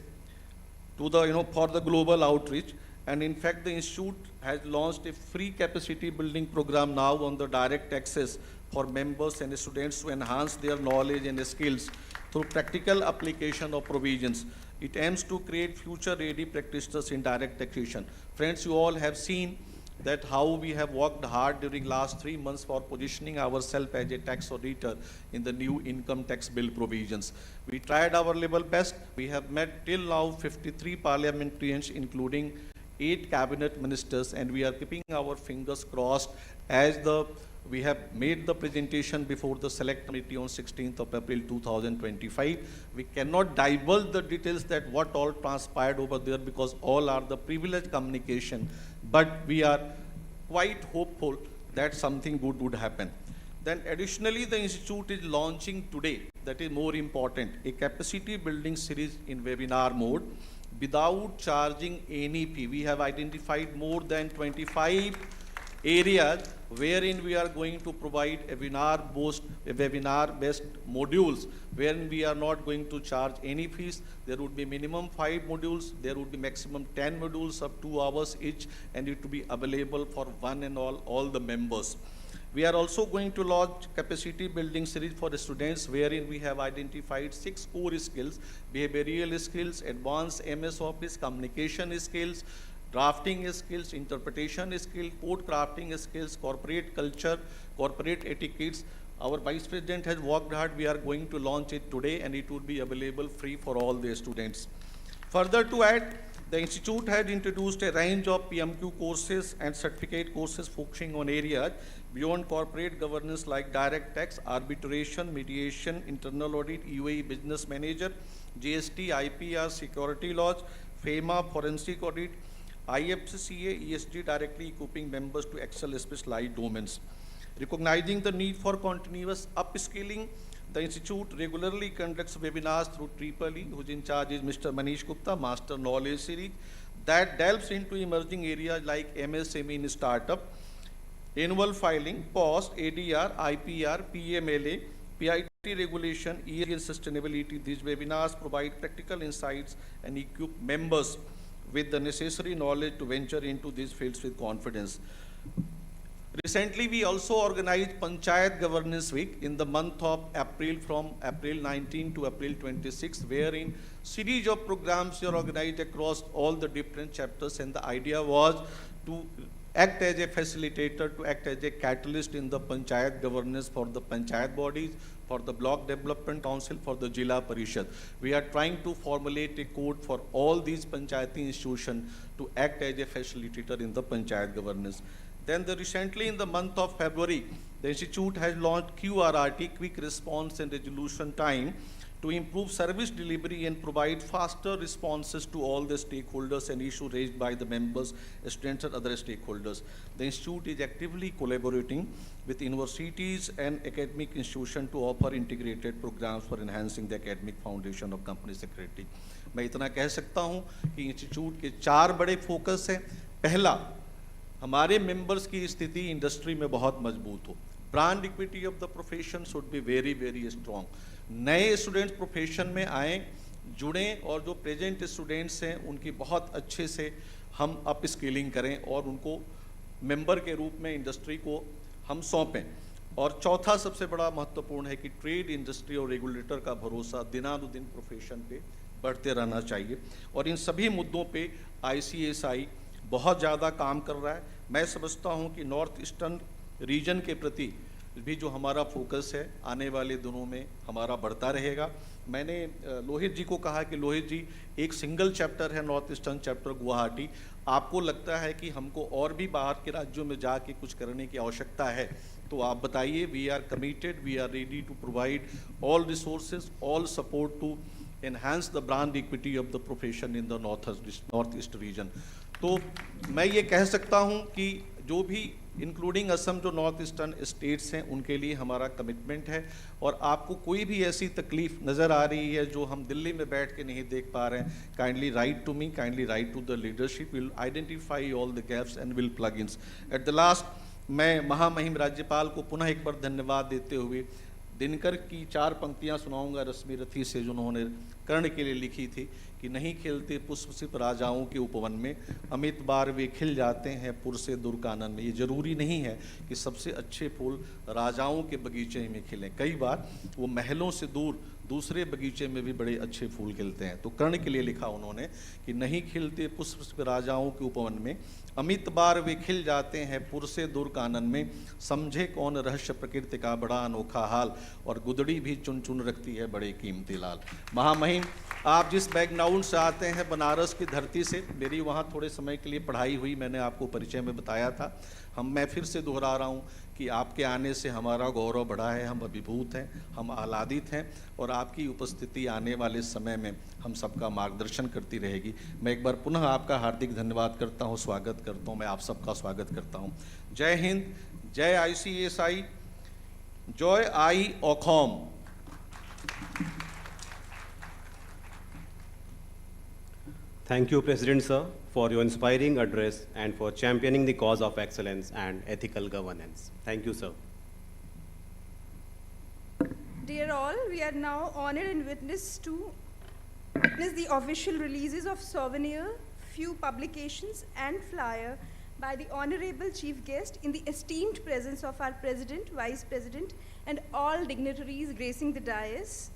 to the, for the global outreach. And in fact, the Institute has launched a free capacity building program now on the direct access for members and students to enhance their knowledge and skills through practical application of provisions. It aims to create future-ready practitioners in direct taxation. Friends, you all have seen that how we have worked hard during last 3 months for positioning ourselves as a tax auditor in the new income tax bill provisions. We tried our level best. We have met till now 53 parliamentarians, including 8 cabinet ministers, and we are keeping our fingers crossed as we have made the presentation before the select committee on 16th of April 2025. We cannot divulge the details that what all transpired over there because all are the privileged communication, but we are quite hopeful that something good would happen. Then additionally, the Institute is launching today, that is more important, a capacity building series in webinar mode without charging any fee. We have identified more than 25 areas wherein we are going to provide webinar-based modules wherein we are not going to charge any fees. There would be minimum 5 modules, there would be maximum 10 modules of 2 hours each, and it will be available for one and all the members. We are also going to launch capacity building series for the students wherein we have identified 6 core skills: behavioral skills, advanced MS Office, communication skills, drafting skills, interpretation skills, code crafting skills, corporate culture, corporate etiquettes. Our Vice President has worked hard. We are going to launch it today and it will be available free for all the students. Further to add, The institute had introduced a range of PMQ courses and certificate courses focusing on areas beyond corporate governance like direct tax, arbitration, mediation, internal audit, UAE business manager, GST, IPR, security laws, FEMA, forensic audit, IFCA, ESG, directly equipping members to excel specialized domains. Recognizing the need for continuous upskilling, the institute regularly conducts webinars through EEE, whose in charge is Mr. Manish Gupta, Master Knowledge Series, that delves into emerging areas like MSME in startup, annual filing, POS, ADR, IPR, PMLA, PIT regulation, ESG and sustainability. These webinars provide practical insights and equip members with the necessary knowledge to venture into these fields with confidence. Recently, we also organized Panchayat Governance Week in the month of April, from April 19 to April 26, wherein series of programs were organized across all the different chapters, and the idea was to act as a facilitator, to act as a catalyst in the Panchayat governance for the Panchayat bodies, for the Block Development Council, for the Jila Parishad. We are trying to formulate a code for all these Panchayati institutions to act as a facilitator in the Panchayat governance. Then recently in the month of February, the institute has launched QRRT, Quick Response and Resolution Time, to improve service delivery and provide faster responses to all the stakeholders and issues raised by the members, students and other stakeholders. The institute is actively collaborating with universities and academic institutions to offer integrated programs for enhancing the academic foundation of company secretary. मैं इतना कह सकता हूँ कि institute के 4 बड़े focus हैं। पहला, हमारे मेंबर्स की स्थिति इंडस्ट्री में बहुत मजबूत हो। Brand equity of the profession should be very very strong. नए स्टूडेंट्स प्रोफेशन में आएँ, जुड़ें, और जो प्रेजेंट स्टूडेंट्स हैं उनकी बहुत अच्छे से हम अप स्किलिंग करें और उनको मेंबर के रूप में इंडस्ट्री को हम सौंपें। और चौथा सबसे बड़ा महत्वपूर्ण है कि ट्रेड, इंडस्ट्री और रेगुलेटर का भरोसा दिनानुदिन प्रोफेशन पे बढ़ते रहना चाहिए, और इन सभी मुद्दों पे ICSI बहुत ज़्यादा काम कर रहा है। मैं समझता हूं कि नॉर्थ ईस्टर्न रीजन के प्रति भी जो हमारा फोकस है आने वाले दिनों में हमारा बढ़ता रहेगा। मैंने लोहित जी को कहा कि लोहित जी, एक सिंगल चैप्टर है नॉर्थ ईस्टर्न चैप्टर गुवाहाटी, आपको लगता है कि हमको और भी बाहर के राज्यों में जाके कुछ करने की आवश्यकता है तो आप बताइए। We are committed, we are ready to provide all resources, all support to enhance the brand equity of the profession in the northeast region. तो मैं ये कह सकता हूँ कि जो भी इंक्लूडिंग असम जो नॉर्थ ईस्टर्न स्टेट्स हैं उनके लिए हमारा कमिटमेंट है, और आपको कोई भी ऐसी तकलीफ नज़र आ रही है जो हम दिल्ली में बैठ के नहीं देख पा रहे हैं, kindly write to me, kindly write to the leadership, will identify all the gaps and will plug ins. At the last मैं महामहिम राज्यपाल को पुनः एक बार धन्यवाद देते हुए दिनकर की 4 पंक्तियां सुनाऊंगा रश्मि रथी से, जो उन्होंने कर्ण के लिए लिखी थी कि नहीं खिलते पुष्प सिर्फ राजाओं के उपवन में, अमित बार वे खिल जाते हैं पुर से दूर कानन में। ये जरूरी नहीं है कि सबसे अच्छे फूल राजाओं के बगीचे में खिलें, कई बार वो महलों से दूर दूसरे बगीचे में भी बड़े अच्छे फूल खिलते हैं। तो कर्ण के लिए लिखा उन्होंने कि नहीं खिलते पुष्प सिर्फ राजाओं के उपवन में, अमित बार वे खिल जाते हैं पुर से दूर कानन में, समझे कौन रहस्य प्रकृति का बड़ा अनोखा हाल, और गुदड़ी भी चुन चुन रखती है बड़े कीमती लाल। महामहिम, आप जिस बैकग्राउंड से आते हैं बनारस की धरती से, मेरी वहाँ थोड़े समय के लिए पढ़ाई हुई, मैंने आपको परिचय में बताया था। मैं फिर से दोहरा रहा हूँ कि आपके आने से हमारा गौरव बढ़ा है, हम अभिभूत हैं, हम आह्लादित हैं, और आपकी उपस्थिति आने वाले समय में हम सबका मार्गदर्शन करती रहेगी। मैं एक बार पुनः आपका हार्दिक धन्यवाद करता हूँ, स्वागत करता हूँ, मैं आप सबका स्वागत करता हूँ। जय हिंद, जय ICSI, जय आई ओखोम। Thank you, President Sir, for your inspiring address and for championing the cause of excellence and ethical governance. Thank you, sir. Dear all, we are now honored and witness the official releases of souvenir, few publications and flyer by the Honorable Chief Guest in the esteemed presence of our President, Vice President and all dignitaries gracing the dais.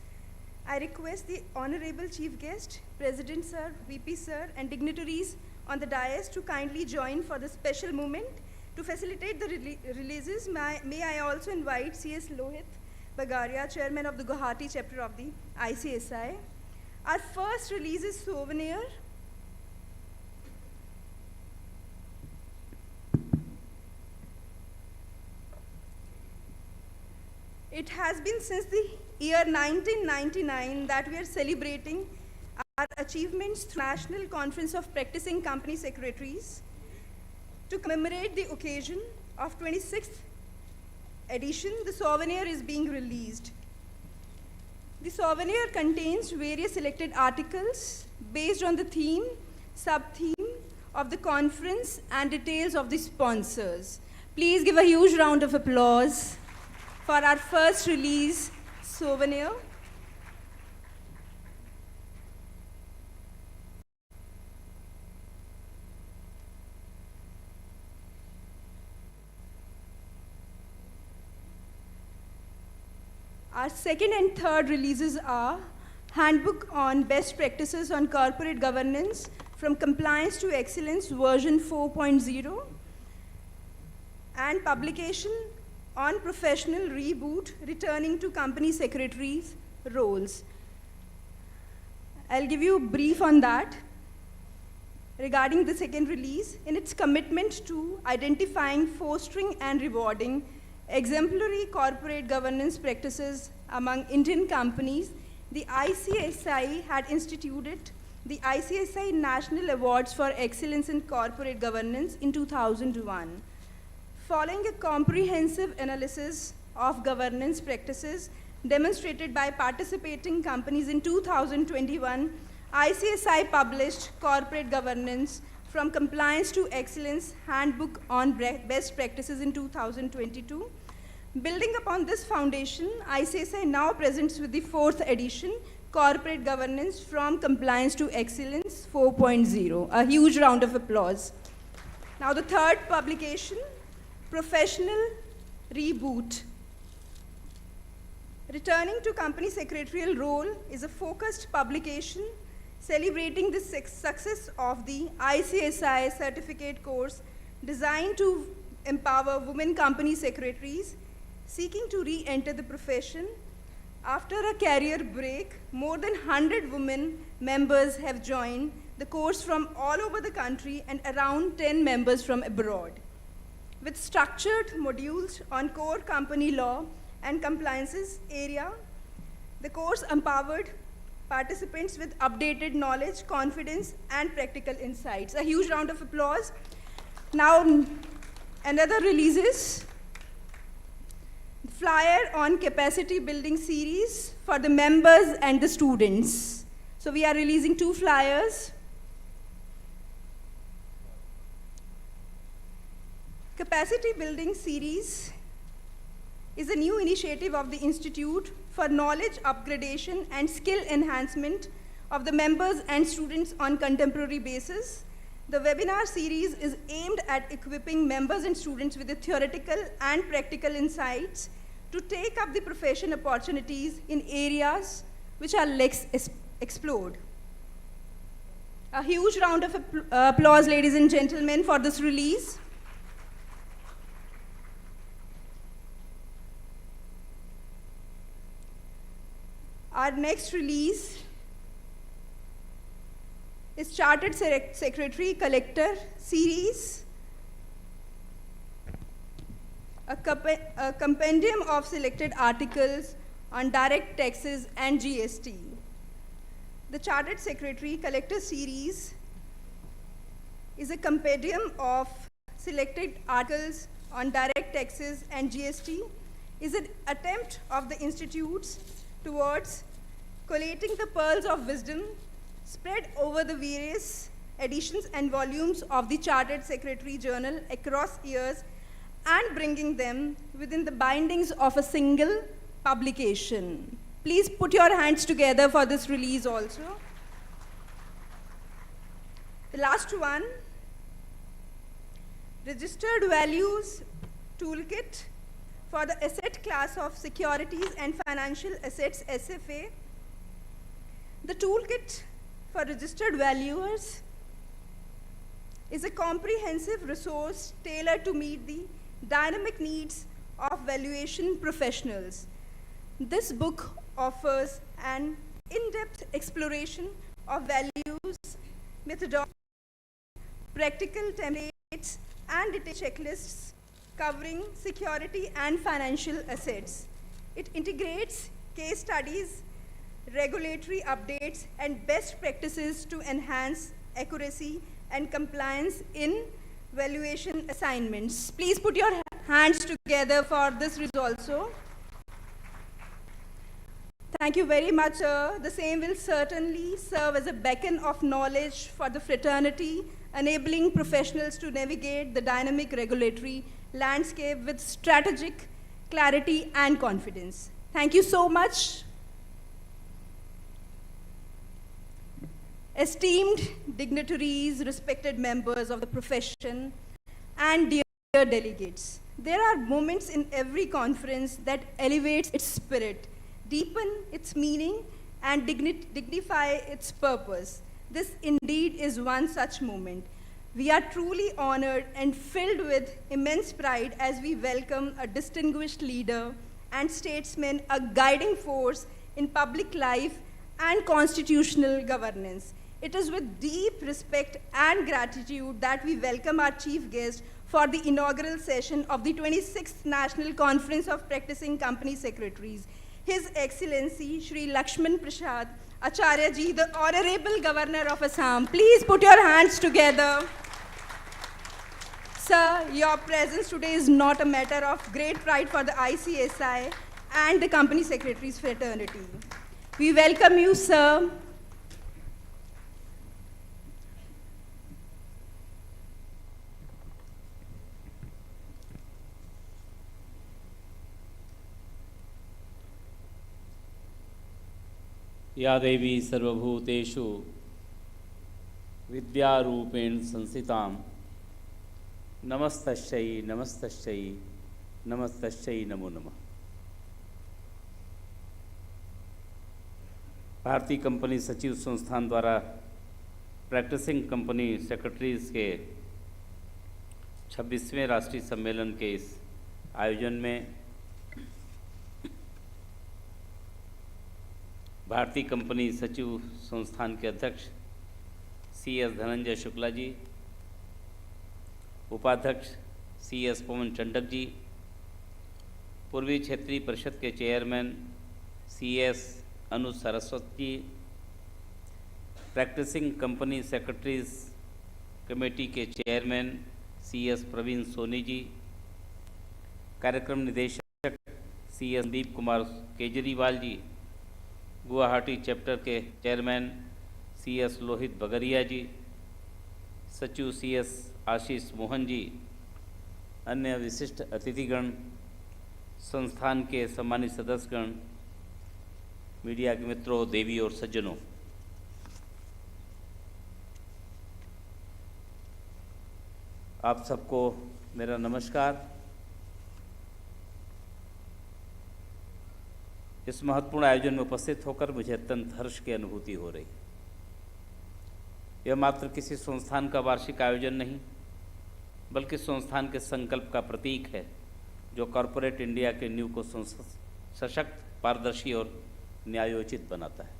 I request the Honorable Chief Guest, President Sir, VP Sir and dignitaries on the dais to kindly join for the special moment. To facilitate the releases, may I also invite CS Lohit Bagaria, Chairman of the Guwahati chapter of the ICSI. Our first release is souvenir It has been since the year 1999 that we are celebrating our achievements through National Conference of Practicing Company Secretaries. To commemorate the occasion of 26th edition, the souvenir is being released. The souvenir contains various selected articles based on the theme, sub-theme of the conference and details of the sponsors. Please give a huge round of applause for our first release souvenir. Our second and third releases are Handbook on Best Practices on Corporate Governance from Compliance to Excellence version 4.0 and publication on Professional Reboot Returning to Company Secretaries Roles. I'll give you a brief on that. Regarding the second release, in its commitment to identifying, fostering, and rewarding exemplary corporate governance practices among Indian companies, the ICSI had instituted the ICSI National Awards for Excellence in Corporate Governance in 2001. Following a comprehensive analysis of governance practices demonstrated by participating companies in 2021, ICSI published Corporate Governance from Compliance to Excellence Handbook on Best Practices in 2022. Building upon this foundation, ICSI now presents with the fourth edition, Corporate Governance from Compliance to Excellence 4.0. A huge round of applause. Now the third publication, Professional Reboot. Returning to Company Secretarial Role is a focused publication celebrating the success of the ICSI certificate course designed to empower women company secretaries seeking to re-enter the profession. After a career break, more than 100 women members have joined the course from all over the country and around 10 members from abroad. With structured modules on core company law and compliances area, the course empowered participants with updated knowledge, confidence, and practical insights. A huge round of applause. Now, another releases flyer on capacity building series for the members and the students. So we are releasing 2 flyers. Capacity building series is a new initiative of the Institute for knowledge upgradation and skill enhancement of the members and students on contemporary basis. The webinar series is aimed at equipping members and students with the theoretical and practical insights to take up the profession opportunities in areas which are less explored. A huge round of applause, ladies and gentlemen, for this release. Our next release is Chartered Secretary Collector Series, a compendium of selected articles on direct taxes and GST. The Chartered Secretary Collector Series is a compendium of selected articles on direct taxes and GST, is an attempt of the institutes towards collating the pearls of wisdom spread over the various editions and volumes of the Chartered Secretary Journal across years and bringing them within the bindings of a single publication. Please put your hands together for this release also. The last one, Registered Values Toolkit for the Asset Class of Securities and Financial Assets, SFA. The toolkit for registered valuers is a comprehensive resource tailored to meet the dynamic needs of valuation professionals. This book offers an in-depth exploration of values, methodology, practical templates, and detailed checklists covering security and financial assets. It integrates case studies, regulatory updates, and best practices to enhance accuracy and compliance in valuation assignments. Please put your hands together for this result also. Thank you very much, sir. The same will certainly serve as a beacon of knowledge for the fraternity, enabling professionals to navigate the dynamic regulatory landscape with strategic clarity and confidence. Thank you so much. Esteemed dignitaries, respected members of the profession, and dear delegates, there are moments in every conference that elevates its spirit, deepen its meaning, and dignify its purpose. This indeed is one such moment. We are truly honored and filled with immense pride as we welcome a distinguished leader and statesman, a guiding force in public life and constitutional governance. It is with deep respect and gratitude that we welcome our chief guest for the inaugural session of the 26th National Conference of Practicing Company Secretaries, His Excellency Shri Lakshman Prasad Acharya Ji, the Honorable Governor of Assam. Please put your hands together. Sir, your presence today is not a matter of great pride for the ICSI and the Company Secretaries fraternity. We welcome you, sir. या देवी सर्वभूतेषु विद्यारूपेण संस्थितां नमस्तस्यै नमस्तस्यै नमस्तस्यै नमो नमः। भारतीय company सचिव संस्थान द्वारा प्रैक्टिसिंग कंपनी सेक्रेटरीज के 26वें राष्ट्रीय सम्मेलन के इस आयोजन में भारतीय कंपनी सचिव संस्थान के अध्यक्ष CS धनंजय शुक्ला जी, उपाध्यक्ष CS पवन चंडक जी, पूर्वी क्षेत्रीय परिषद के चेयरमैन CS अनुज सरस्वत जी, प्रैक्टिसिंग कंपनी सेक्रेटरीज कमेटी के चेयरमैन CS प्रवीण सोनी जी, कार्यक्रम निदेशक CS संदीप कुमार केजरीवाल जी, गुवाहाटी चैप्टर के चेयरमैन CS लोहित बगरिया जी, सचिव CS आशीष मोहन जी, अन्य विशिष्ट अतिथिगण, संस्थान के सम्मानित सदस्यगण, मीडिया के मित्रों, देवी और सज्जनों, आप सबको मेरा नमस्कार। इस महत्वपूर्ण आयोजन में उपस्थित होकर मुझे अत्यंत हर्ष की अनुभूति हो रही। यह मात्र किसी संस्थान का वार्षिक आयोजन नहीं, बल्कि संस्थान के संकल्प का प्रतीक है, जो कॉरपोरेट इंडिया के नींव को सशक्त, पारदर्शी और न्यायोचित बनाता है।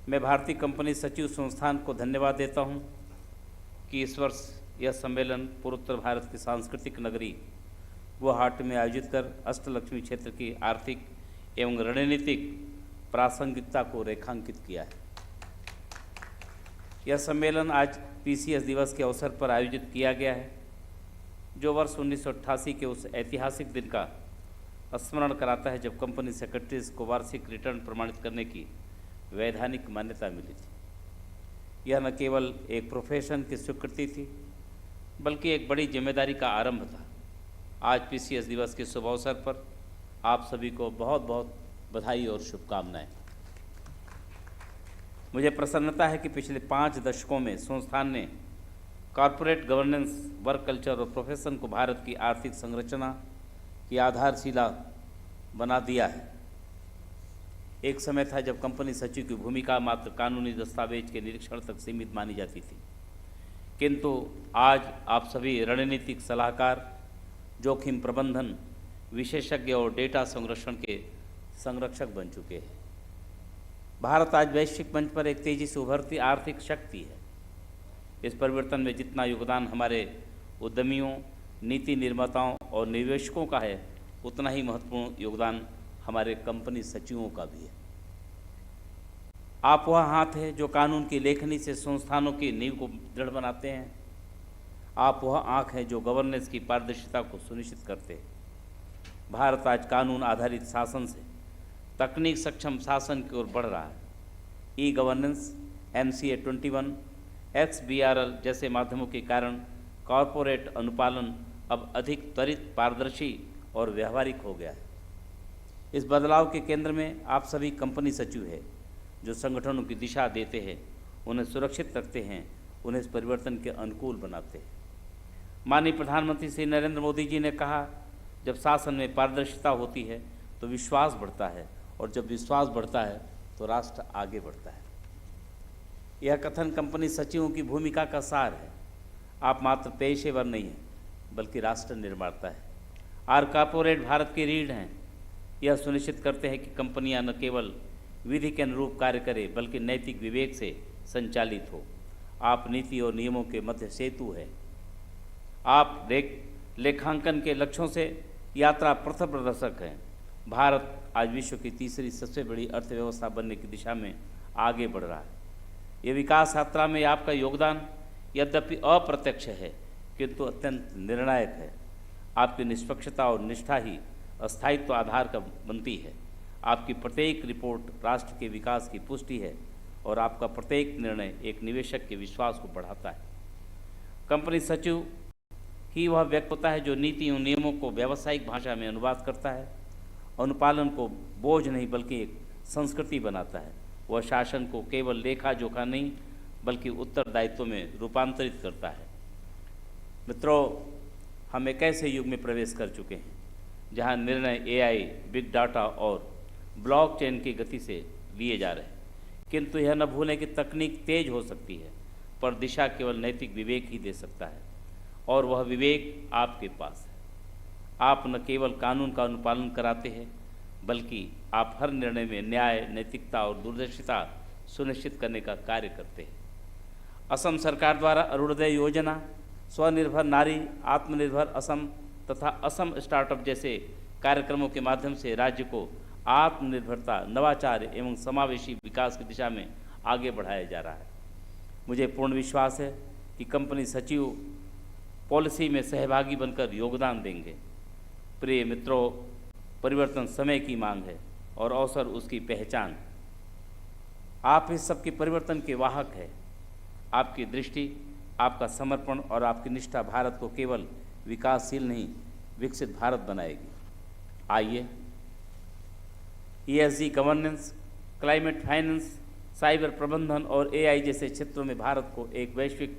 मैं भारतीय कंपनी सचिव संस्थान को धन्यवाद देता हूं कि इस वर्ष यह सम्मेलन पूर्वोत्तर भारत की सांस्कृतिक नगरी गुवाहाटी में आयोजित कर अष्टलक्ष्मी क्षेत्र की आर्थिक एवं रणनीतिक प्रासंगिकता को रेखांकित किया है। यह सम्मेलन आज PCS दिवस के अवसर पर आयोजित किया गया है, जो वर्ष 1988 के उस ऐतिहासिक दिन का स्मरण कराता है जब कंपनी सेक्रेटरीज को वार्षिक रिटर्न प्रमाणित करने की वैधानिक मान्यता मिली थी। यह न केवल एक प्रोफेशन की स्वीकृति थी, बल्कि एक बड़ी जिम्मेदारी का आरंभ था। आज PCS दिवस के शुभ अवसर पर आप सभी को बहुत बहुत बधाई और शुभकामनाएं। मुझे प्रसन्नता है कि पिछले 5 दशकों में संस्थान ने कॉरपोरेट गवर्नेंस, वर्क कल्चर और प्रोफेशन को भारत की आर्थिक संरचना की आधारशिला बना दिया है। एक समय था जब कंपनी सचिव की भूमिका मात्र कानूनी दस्तावेज के निरीक्षण तक सीमित मानी जाती थी, किंतु आज आप सभी रणनीतिक सलाहकार, जोखिम प्रबंधन विशेषज्ञ और डेटा संरक्षण के संरक्षक बन चुके हैं। भारत आज वैश्विक मंच पर एक तेजी से उभरती आर्थिक शक्ति है। इस परिवर्तन में जितना योगदान हमारे उद्यमियों, नीति निर्माताओं और निवेशकों का है, उतना ही महत्वपूर्ण योगदान हमारे कंपनी सचिवों का भी है। आप वह हाथ है जो कानून की लेखनी से संस्थानों की नींव को दृढ़ बनाते हैं। आप वह आँख है जो गवर्नेंस की पारदर्शिता को सुनिश्चित करते हैं। भारत आज कानून आधारित शासन से तकनीक सक्षम शासन की ओर बढ़ रहा है। ई गवर्नेंस, MCA 21, XBRL जैसे माध्यमों के कारण कॉरपोरेट अनुपालन अब अधिक त्वरित, पारदर्शी और व्यवहारिक हो गया है। इस बदलाव के केंद्र में आप सभी कंपनी सचिव हैं, जो संगठनों की दिशा देते हैं, उन्हें सुरक्षित रखते हैं, उन्हें इस परिवर्तन के अनुकूल बनाते हैं। माननीय प्रधानमंत्री श्री नरेंद्र मोदी जी ने कहा, जब शासन में पारदर्शिता होती है तो विश्वास बढ़ता है, और जब विश्वास बढ़ता है तो राष्ट्र आगे बढ़ता है। यह कथन कंपनी सचिवों की भूमिका का सार है। आप मात्र पेशेवर नहीं हैं, बल्कि राष्ट्र निर्माता है। आर कॉरपोरेट भारत की रीढ़ हैं। यह सुनिश्चित करते हैं कि कंपनियां न केवल विधि के अनुरूप कार्य करें, बल्कि नैतिक विवेक से संचालित हो। आप नीति और नियमों के मध्य सेतु हैं। आप लेखांकन के लक्ष्यों से यात्रा पथ प्रदर्शक हैं। भारत आज विश्व की तीसरी सबसे बड़ी अर्थव्यवस्था बनने की दिशा में आगे बढ़ रहा है। ये विकास यात्रा में आपका योगदान यद्यपि अप्रत्यक्ष है, किंतु अत्यंत निर्णायक है। आपकी निष्पक्षता और निष्ठा ही अस्थायित्व आधार का बनती है। आपकी प्रत्येक रिपोर्ट राष्ट्र के विकास की पुष्टि है, और आपका प्रत्येक निर्णय एक निवेशक के विश्वास को बढ़ाता है। कंपनी सचिव ही वह व्यक्ति होता है जो नीति और नियमों को व्यावसायिक भाषा में अनुवाद करता है, अनुपालन को बोझ नहीं बल्कि एक संस्कृति बनाता है। वह शासन को केवल लेखा जोखा नहीं, बल्कि उत्तरदायित्व में रूपांतरित करता है। मित्रों, हम एक ऐसे युग में प्रवेश कर चुके हैं जहां निर्णय AI, बिग डाटा और ब्लॉकचेन की गति से लिए जा रहे हैं। किंतु यह न भूलें कि तकनीक तेज हो सकती है, पर दिशा केवल नैतिक विवेक ही दे सकता है, और वह विवेक आपके पास है। आप न केवल कानून का अनुपालन कराते हैं, बल्कि आप हर निर्णय में न्याय, नैतिकता और दूरदर्शिता सुनिश्चित करने का कार्य करते हैं। असम सरकार द्वारा अरुणोदय योजना, स्वनिर्भर नारी, आत्मनिर्भर असम तथा असम स्टार्टअप जैसे कार्यक्रमों के माध्यम से राज्य को आत्मनिर्भरता, नवाचार एवं समावेशी विकास की दिशा में आगे बढ़ाया जा रहा है। मुझे पूर्ण विश्वास है कि कंपनी सचिव पॉलिसी में सहभागी बनकर योगदान देंगे। प्रिय मित्रों, परिवर्तन समय की मांग है और अवसर उसकी पहचान। आप इस सबके परिवर्तन के वाहक हैं। आपकी दृष्टि, आपका समर्पण और आपकी निष्ठा भारत को केवल विकासशील नहीं, विकसित भारत बनाएगी। आइए ESG governance, climate finance, cyber प्रबंधन और AI जैसे क्षेत्रों में भारत को एक वैश्विक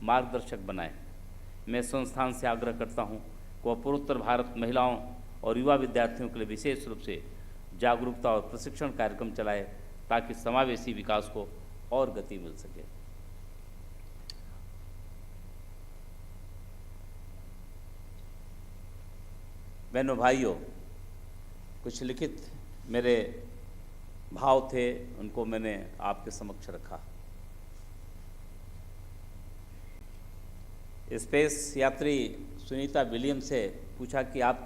मार्गदर्शक बनाएं। मैं संस्थान से आग्रह करता हूं कि वह पूर्वोत्तर भारत महिलाओं और युवा विद्यार्थियों के लिए विशेष रूप से जागरूकता और प्रशिक्षण कार्यक्रम चलाए, ताकि समावेशी विकास को और गति मिल सके। बहनों भाइयों, कुछ लिखित मेरे भाव थे, उनको मैंने आपके समक्ष रखा। स्पेस यात्री सुनीता विलियम्स से पूछा कि आप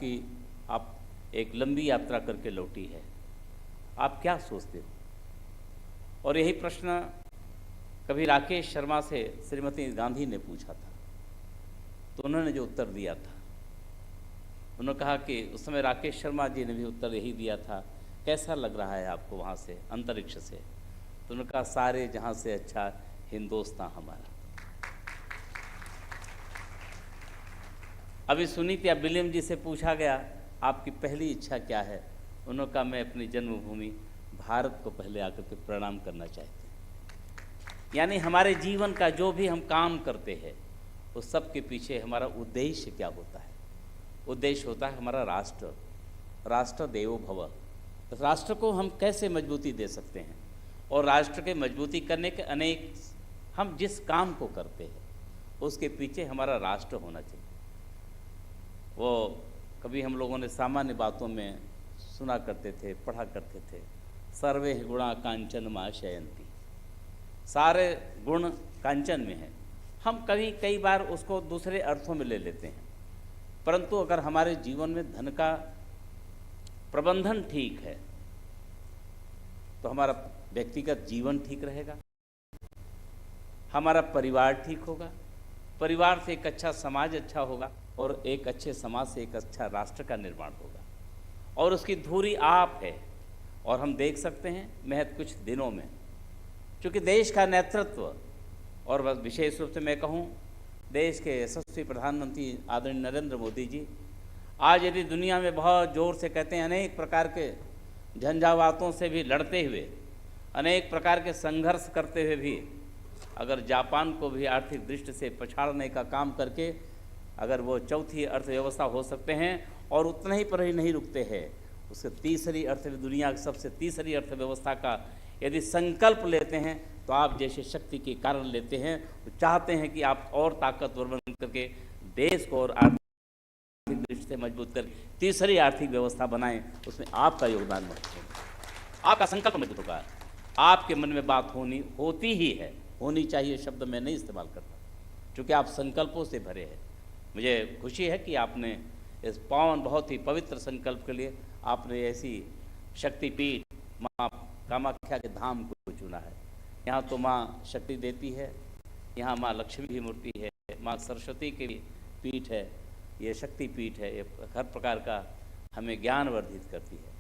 एक लंबी यात्रा करके लौटी है, आप क्या सोचते हो? और यही प्रश्न कभी राकेश शर्मा से श्रीमती गांधी ने पूछा था, तो उन्होंने जो उत्तर दिया था, उन्होंने कहा कि उस समय राकेश शर्मा जी ने भी उत्तर यही दिया था, कैसा लग रहा है आपको वहाँ से, अंतरिक्ष से? तो उन्होंने कहा, सारे जहाँ से अच्छा हिंदुस्तान हमारा। अभी सुनीता विलियम जी से पूछा गया, आपकी पहली इच्छा क्या है? उन्होंने कहा, मैं अपनी जन्मभूमि भारत को पहले आकर के प्रणाम करना चाहते हैं। यानी हमारे जीवन का जो भी हम काम करते हैं, उस सब के पीछे हमारा उद्देश्य क्या होता है? उद्देश्य होता है हमारा राष्ट्र। राष्ट्र देवो भव। तो राष्ट्र को हम कैसे मजबूती दे सकते हैं? और राष्ट्र के मजबूती करने के अनेक, हम जिस काम को करते हैं उसके पीछे हमारा राष्ट्र होना चाहिए। वो कभी हम लोगों ने सामान्य बातों में सुना करते थे, पढ़ा करते थे, सर्वे गुणा कांचन मा शयंती। सारे गुण कांचन में हैं। हम कई बार उसको दूसरे अर्थों में ले लेते हैं, परंतु अगर हमारे जीवन में धन का प्रबंधन ठीक है तो हमारा व्यक्तिगत जीवन ठीक रहेगा, हमारा परिवार ठीक होगा, परिवार से एक अच्छा समाज अच्छा होगा और एक अच्छे समाज से एक अच्छा राष्ट्र का निर्माण होगा। और उसकी धुरी आप है। और हम देख सकते हैं महज कुछ दिनों में, चूँकि देश का नेतृत्व और बस विशेष रूप से मैं कहूँ देश के यशस्वी प्रधानमंत्री आदरणीय नरेंद्र मोदी जी आज यदि दुनिया में बहुत जोर से कहते हैं, अनेक प्रकार के झंझावातों से भी लड़ते हुए, अनेक प्रकार के संघर्ष करते हुए भी अगर जापान को भी आर्थिक दृष्टि से पछाड़ने का काम करके अगर वो चौथी अर्थव्यवस्था हो सकते हैं और उतना ही पर ही नहीं रुकते हैं, उसके तीसरी दुनिया की सबसे तीसरी अर्थव्यवस्था का यदि संकल्प लेते हैं तो आप जैसे शक्ति के कारण लेते हैं, तो चाहते हैं कि आप और ताकतवर बन करके देश को और आर्थिक दृष्टि से मजबूत कर तीसरी आर्थिक व्यवस्था बनाएं, उसमें आपका योगदान महत्वपूर्ण है, आपका संकल्प मजबूत होगा। आपके मन में बात होती ही है, होनी चाहिए शब्द मैं नहीं इस्तेमाल करता, क्योंकि आप संकल्पों से भरे हैं। मुझे खुशी है कि आपने इस पावन बहुत ही पवित्र संकल्प के लिए आपने ऐसी शक्तिपीठ माँ कामाख्या के धाम को चुना है। यहाँ तो माँ शक्ति देती है, यहाँ माँ लक्ष्मी की मूर्ति है, माँ सरस्वती की पीठ है, ये शक्ति पीठ है, ये हर प्रकार का हमें ज्ञान वर्धित करती है।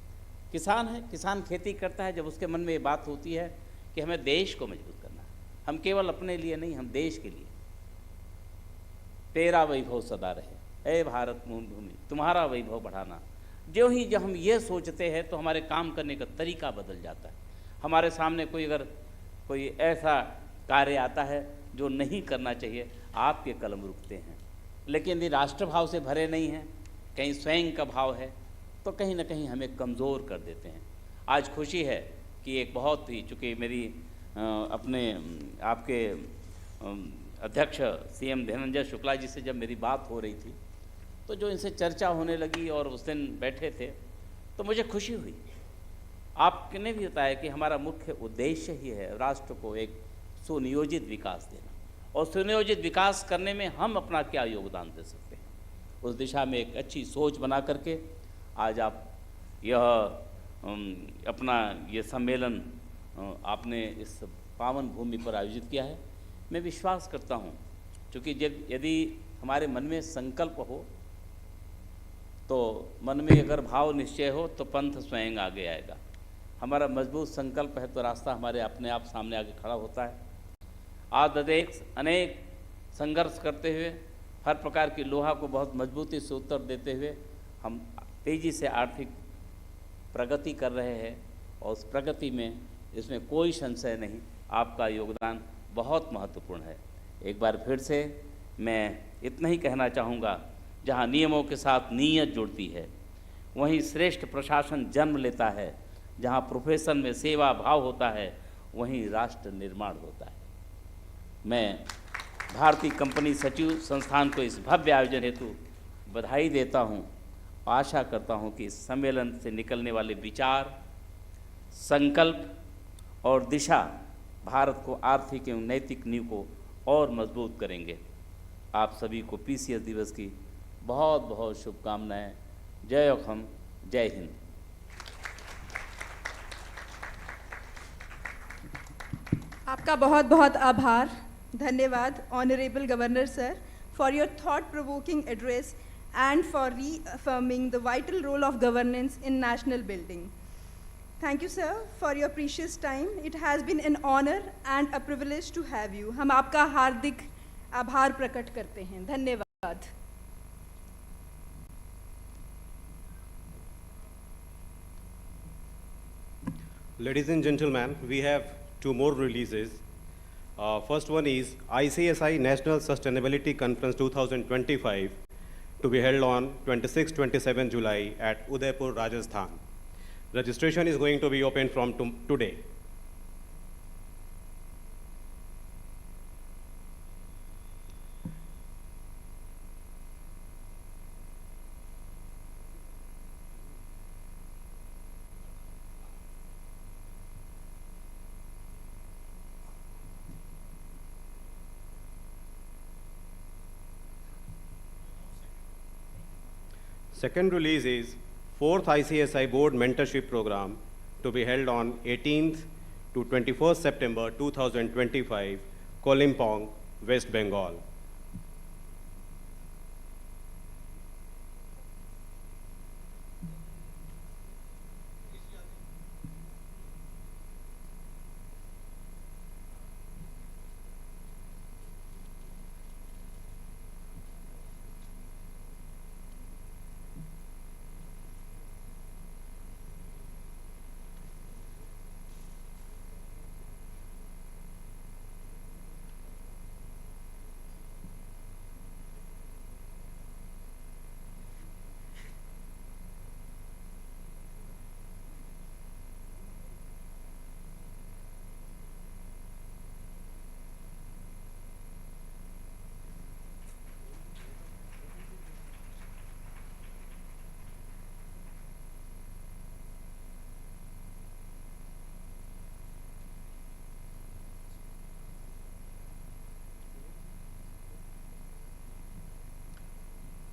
किसान है, किसान खेती करता है, जब उसके मन में ये बात होती है कि हमें देश को मजबूत करना है, हम केवल अपने लिए नहीं, हम देश के लिए। तेरा वैभव सदा रहे, ए भारत भूमि तुम्हारा वैभव बढ़ाना। जो ही जब हम ये सोचते हैं तो हमारे काम करने का तरीका बदल जाता है। हमारे सामने कोई ऐसा कार्य आता है जो नहीं करना चाहिए, आपके कलम रुकते हैं। लेकिन यदि राष्ट्रभाव से भरे नहीं हैं, कहीं स्वयं का भाव है, तो कहीं ना कहीं हमें कमज़ोर कर देते हैं। आज खुशी है कि एक बहुत ही, चूँकि मेरी अपने आपके अध्यक्ष सीएम धनंजय शुक्ला जी से जब मेरी बात हो रही थी तो जो इनसे चर्चा होने लगी और उस दिन बैठे थे तो मुझे खुशी हुई। आपने भी बताया कि हमारा मुख्य उद्देश्य ही है राष्ट्र को एक सुनियोजित विकास देना, और सुनियोजित विकास करने में हम अपना क्या योगदान दे सकते हैं, उस दिशा में एक अच्छी सोच बना करके आज आप यह अपना ये सम्मेलन आपने इस पावन भूमि पर आयोजित किया है। मैं विश्वास करता हूँ, क्योंकि जब यदि हमारे मन में संकल्प हो तो मन में अगर भाव निश्चय हो तो पंथ स्वयं आगे आएगा। हमारा मजबूत संकल्प है तो रास्ता हमारे अपने आप सामने आगे खड़ा होता है। आज अनेक संघर्ष करते हुए, हर प्रकार की लोहा को बहुत मजबूती से उत्तर देते हुए हम तेज़ी से आर्थिक प्रगति कर रहे हैं, और उस प्रगति में इसमें कोई संशय नहीं, आपका योगदान बहुत महत्वपूर्ण है। एक बार फिर से मैं इतना ही कहना चाहूँगा, जहाँ नियमों के साथ नीयत जुड़ती है वहीं श्रेष्ठ प्रशासन जन्म लेता है, जहाँ प्रोफेशन में सेवा भाव होता है वहीं राष्ट्र निर्माण होता है। मैं भारतीय कंपनी सचिव संस्थान को इस भव्य आयोजन हेतु बधाई देता हूँ। आशा करता हूँ कि इस सम्मेलन से निकलने वाले विचार, संकल्प और दिशा भारत को आर्थिक एवं नैतिक नींव को और मजबूत करेंगे। आप सभी को पीसीएस दिवस की बहुत बहुत शुभकामनाएं। जय अखम, जय हिंद। आपका बहुत बहुत आभार, धन्यवाद honourable governor sir, for your thought-provoking address and for reaffirming the vital role of governance in national building. Thank you sir for your precious time. It has been an honor and a privilege to have you. हम आपका हार्दिक आभार प्रकट करते हैं। धन्यवाद। Ladies and gentlemen, we have two more releases. First one is ICSI National Sustainability Conference 2025 to be held on 26-27 July at Udaipur, Rajasthan. Registration is going to be open from today. Second release is 4th ICSI Board Mentorship Program to be held on 18th to 21st September 2025, Kolimpong, West Bengal.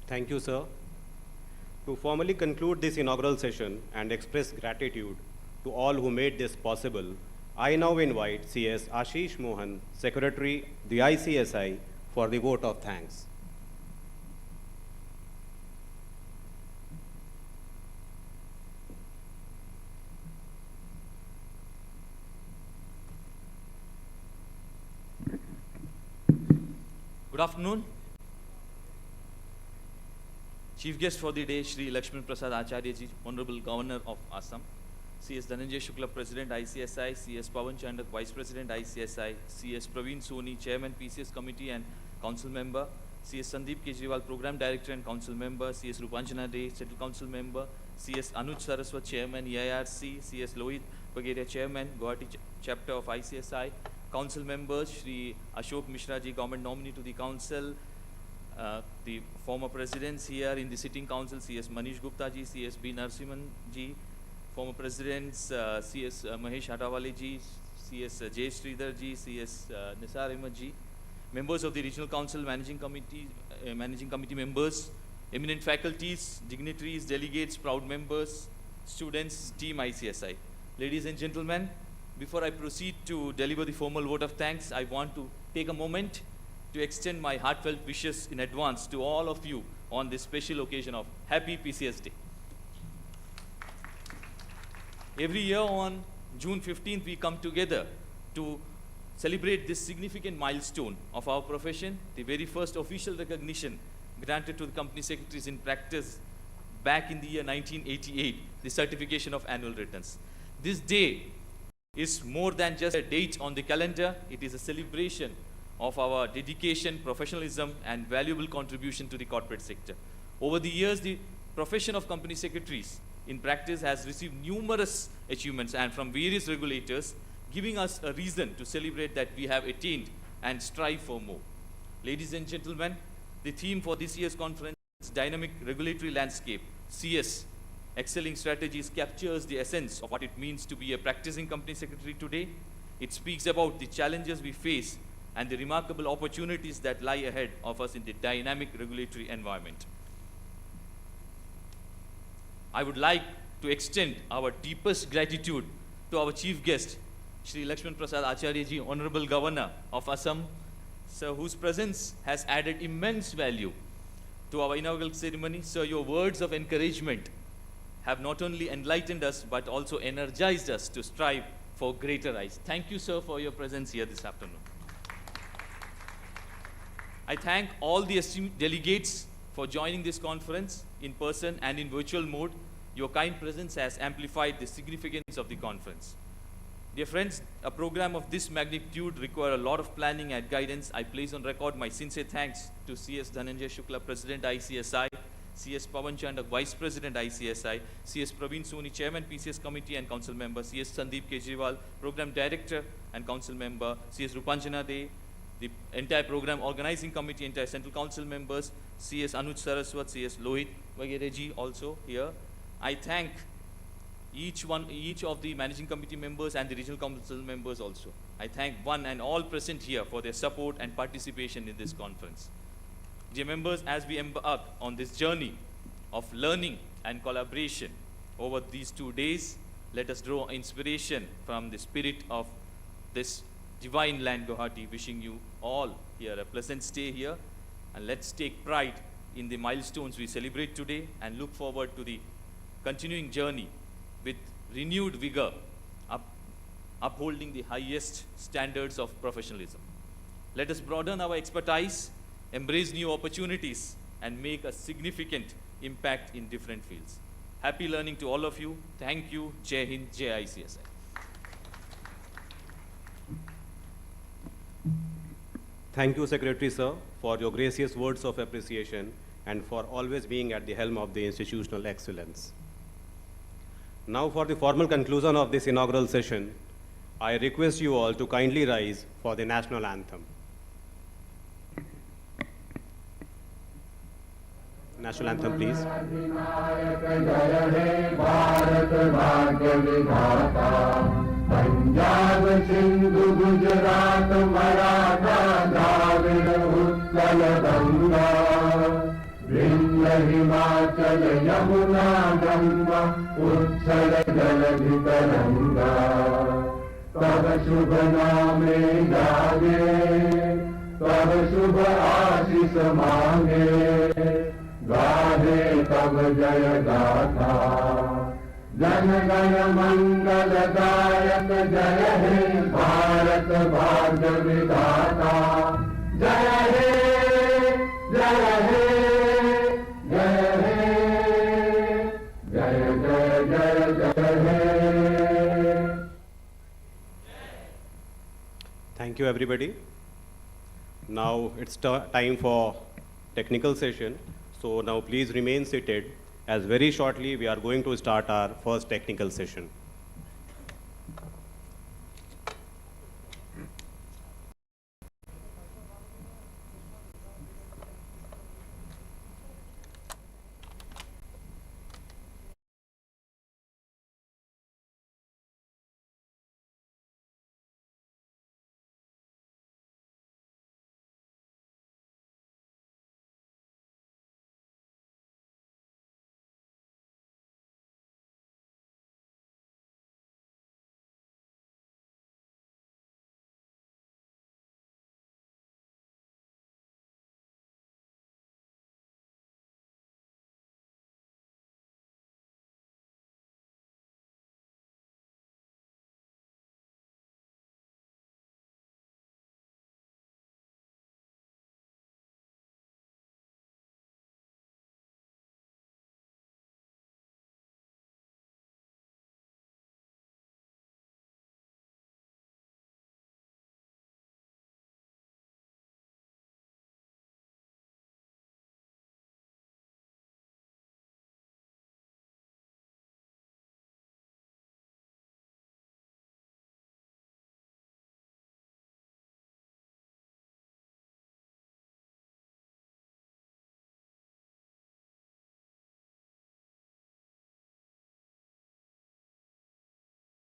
Thank you, sir. To formally conclude this inaugural session and express gratitude to all who made this possible, I now invite CS Ashish Mohan, Secretary, the ICSI, for the vote of thanks. Good afternoon. Chief guest for the day, Shri Lakshman Prasad Acharya ji, Honorable Governor of Assam, CS Dhananjay Shukla, President ICSI, CS Pawan Chandak, Vice President ICSI, CS Praveen Soni, Chairman PCS Committee and Council Member, CS Sandeep Kejriwal, Program Director and Council Member, CS Rupanjana Dey, Central Council Member, CS Anuj Saraswat, Chairman EIRC, CS Lohit Bagheria, Chairman, Guwahati Chapter of ICSI, Council Members, Shri Ashok Mishra ji, Government Nominee to the Council, the former presidents here in the sitting council, CS Manish Gupta ji, CS B. Narasimhan ji, former presidents, CS Mahesh Hatawale ji, CS J. Sridhar ji, CS Nisar Ahmed ji, members of the regional council, managing committee members, eminent faculties, dignitaries, delegates, proud members, students, team ICSI. Ladies and gentlemen, before I proceed to deliver the formal vote of thanks, I want to take a moment to extend my heartfelt wishes in advance to all of you on this special occasion of Happy PCS Day. Every year on June 15th, we come together to celebrate this significant milestone of our profession, the very first official recognition granted to the company secretaries in practice back in the year 1988, the certification of annual returns. This day is more than just a date on the calendar, it is a celebration of our dedication, professionalism, and valuable contribution to the corporate sector. Over the years, the profession of company secretaries in practice has received numerous achievements and from various regulators, giving us a reason to celebrate that we have attained and strive for more. Ladies and gentlemen, the theme for this year's conference is Dynamic Regulatory Landscape, CS, Excelling Strategies, captures the essence of what it means to be a practicing company secretary today. It speaks about the challenges we face and the remarkable opportunities that lie ahead of us in the dynamic regulatory environment. I would like to extend our deepest gratitude to our chief guest, Shri Lakshman Prasad Acharya ji, Honorable Governor of Assam, sir, whose presence has added immense value to our inaugural ceremony. Sir, your words of encouragement have not only enlightened us, but also energized us to strive for greater heights. Thank you, sir, for your presence here this afternoon. I thank all the esteemed delegates for joining this conference in person and in virtual mode. Your kind presence has amplified the significance of the conference. Dear friends, a program of this magnitude requires a lot of planning and guidance. I place on record my sincere thanks to CS Dhananjay Shukla, President ICSI, CS Pawan Chandak, Vice President ICSI, CS Praveen Soni, Chairman PCS Committee and Council Member, CS Sandeep Kejriwal, Program Director and Council Member, CS Rupanjana Dey, the entire Program Organizing Committee, entire Central Council members, CS Anuj Saraswat, CS Lohit Bagheria ji also here. I thank each of the Managing Committee members and the Regional Council members also. I thank one and all present here for their support and participation in this conference. Dear members, as we embark on this journey of learning and collaboration. Over these 2 days, let us draw inspiration from the spirit of this divine land, Guwahati. Wishing you all here a pleasant stay here, and let's take pride in the milestones we celebrate today and look forward to the continuing journey with renewed vigor, upholding the highest standards of professionalism. Let us broaden our expertise, embrace new opportunities, and make a significant impact in different fields. Happy learning to all of you. Thank you. Jai Hind, Jai ICSI. Thank you, Secretary Sir, for your gracious words of appreciation and for always being at the helm of the institutional excellence. Now, for the formal conclusion of this inaugural session, I request you all to kindly rise for the national anthem. National anthem, please. अधिनायक जय हे भारत भाग्य विधाता पंजाब सिंधु गुजरात मराठा द्राविड उत्कल गंगा विंध्य हिमाचल यमुना गंगा उच्छल जलधि तरंगा तब शुभ नामे जागे तब शुभ आशीष मांगे गाहे तब जय गाथा जन गण मंगल दायक जय हे भारत भाग्य विधाता जय हे जय हे जय हे जय जय जय जय हे. Thank you, everybody. Now it's time for technical session. So now please remain seated, as very shortly we are going to start our first technical session.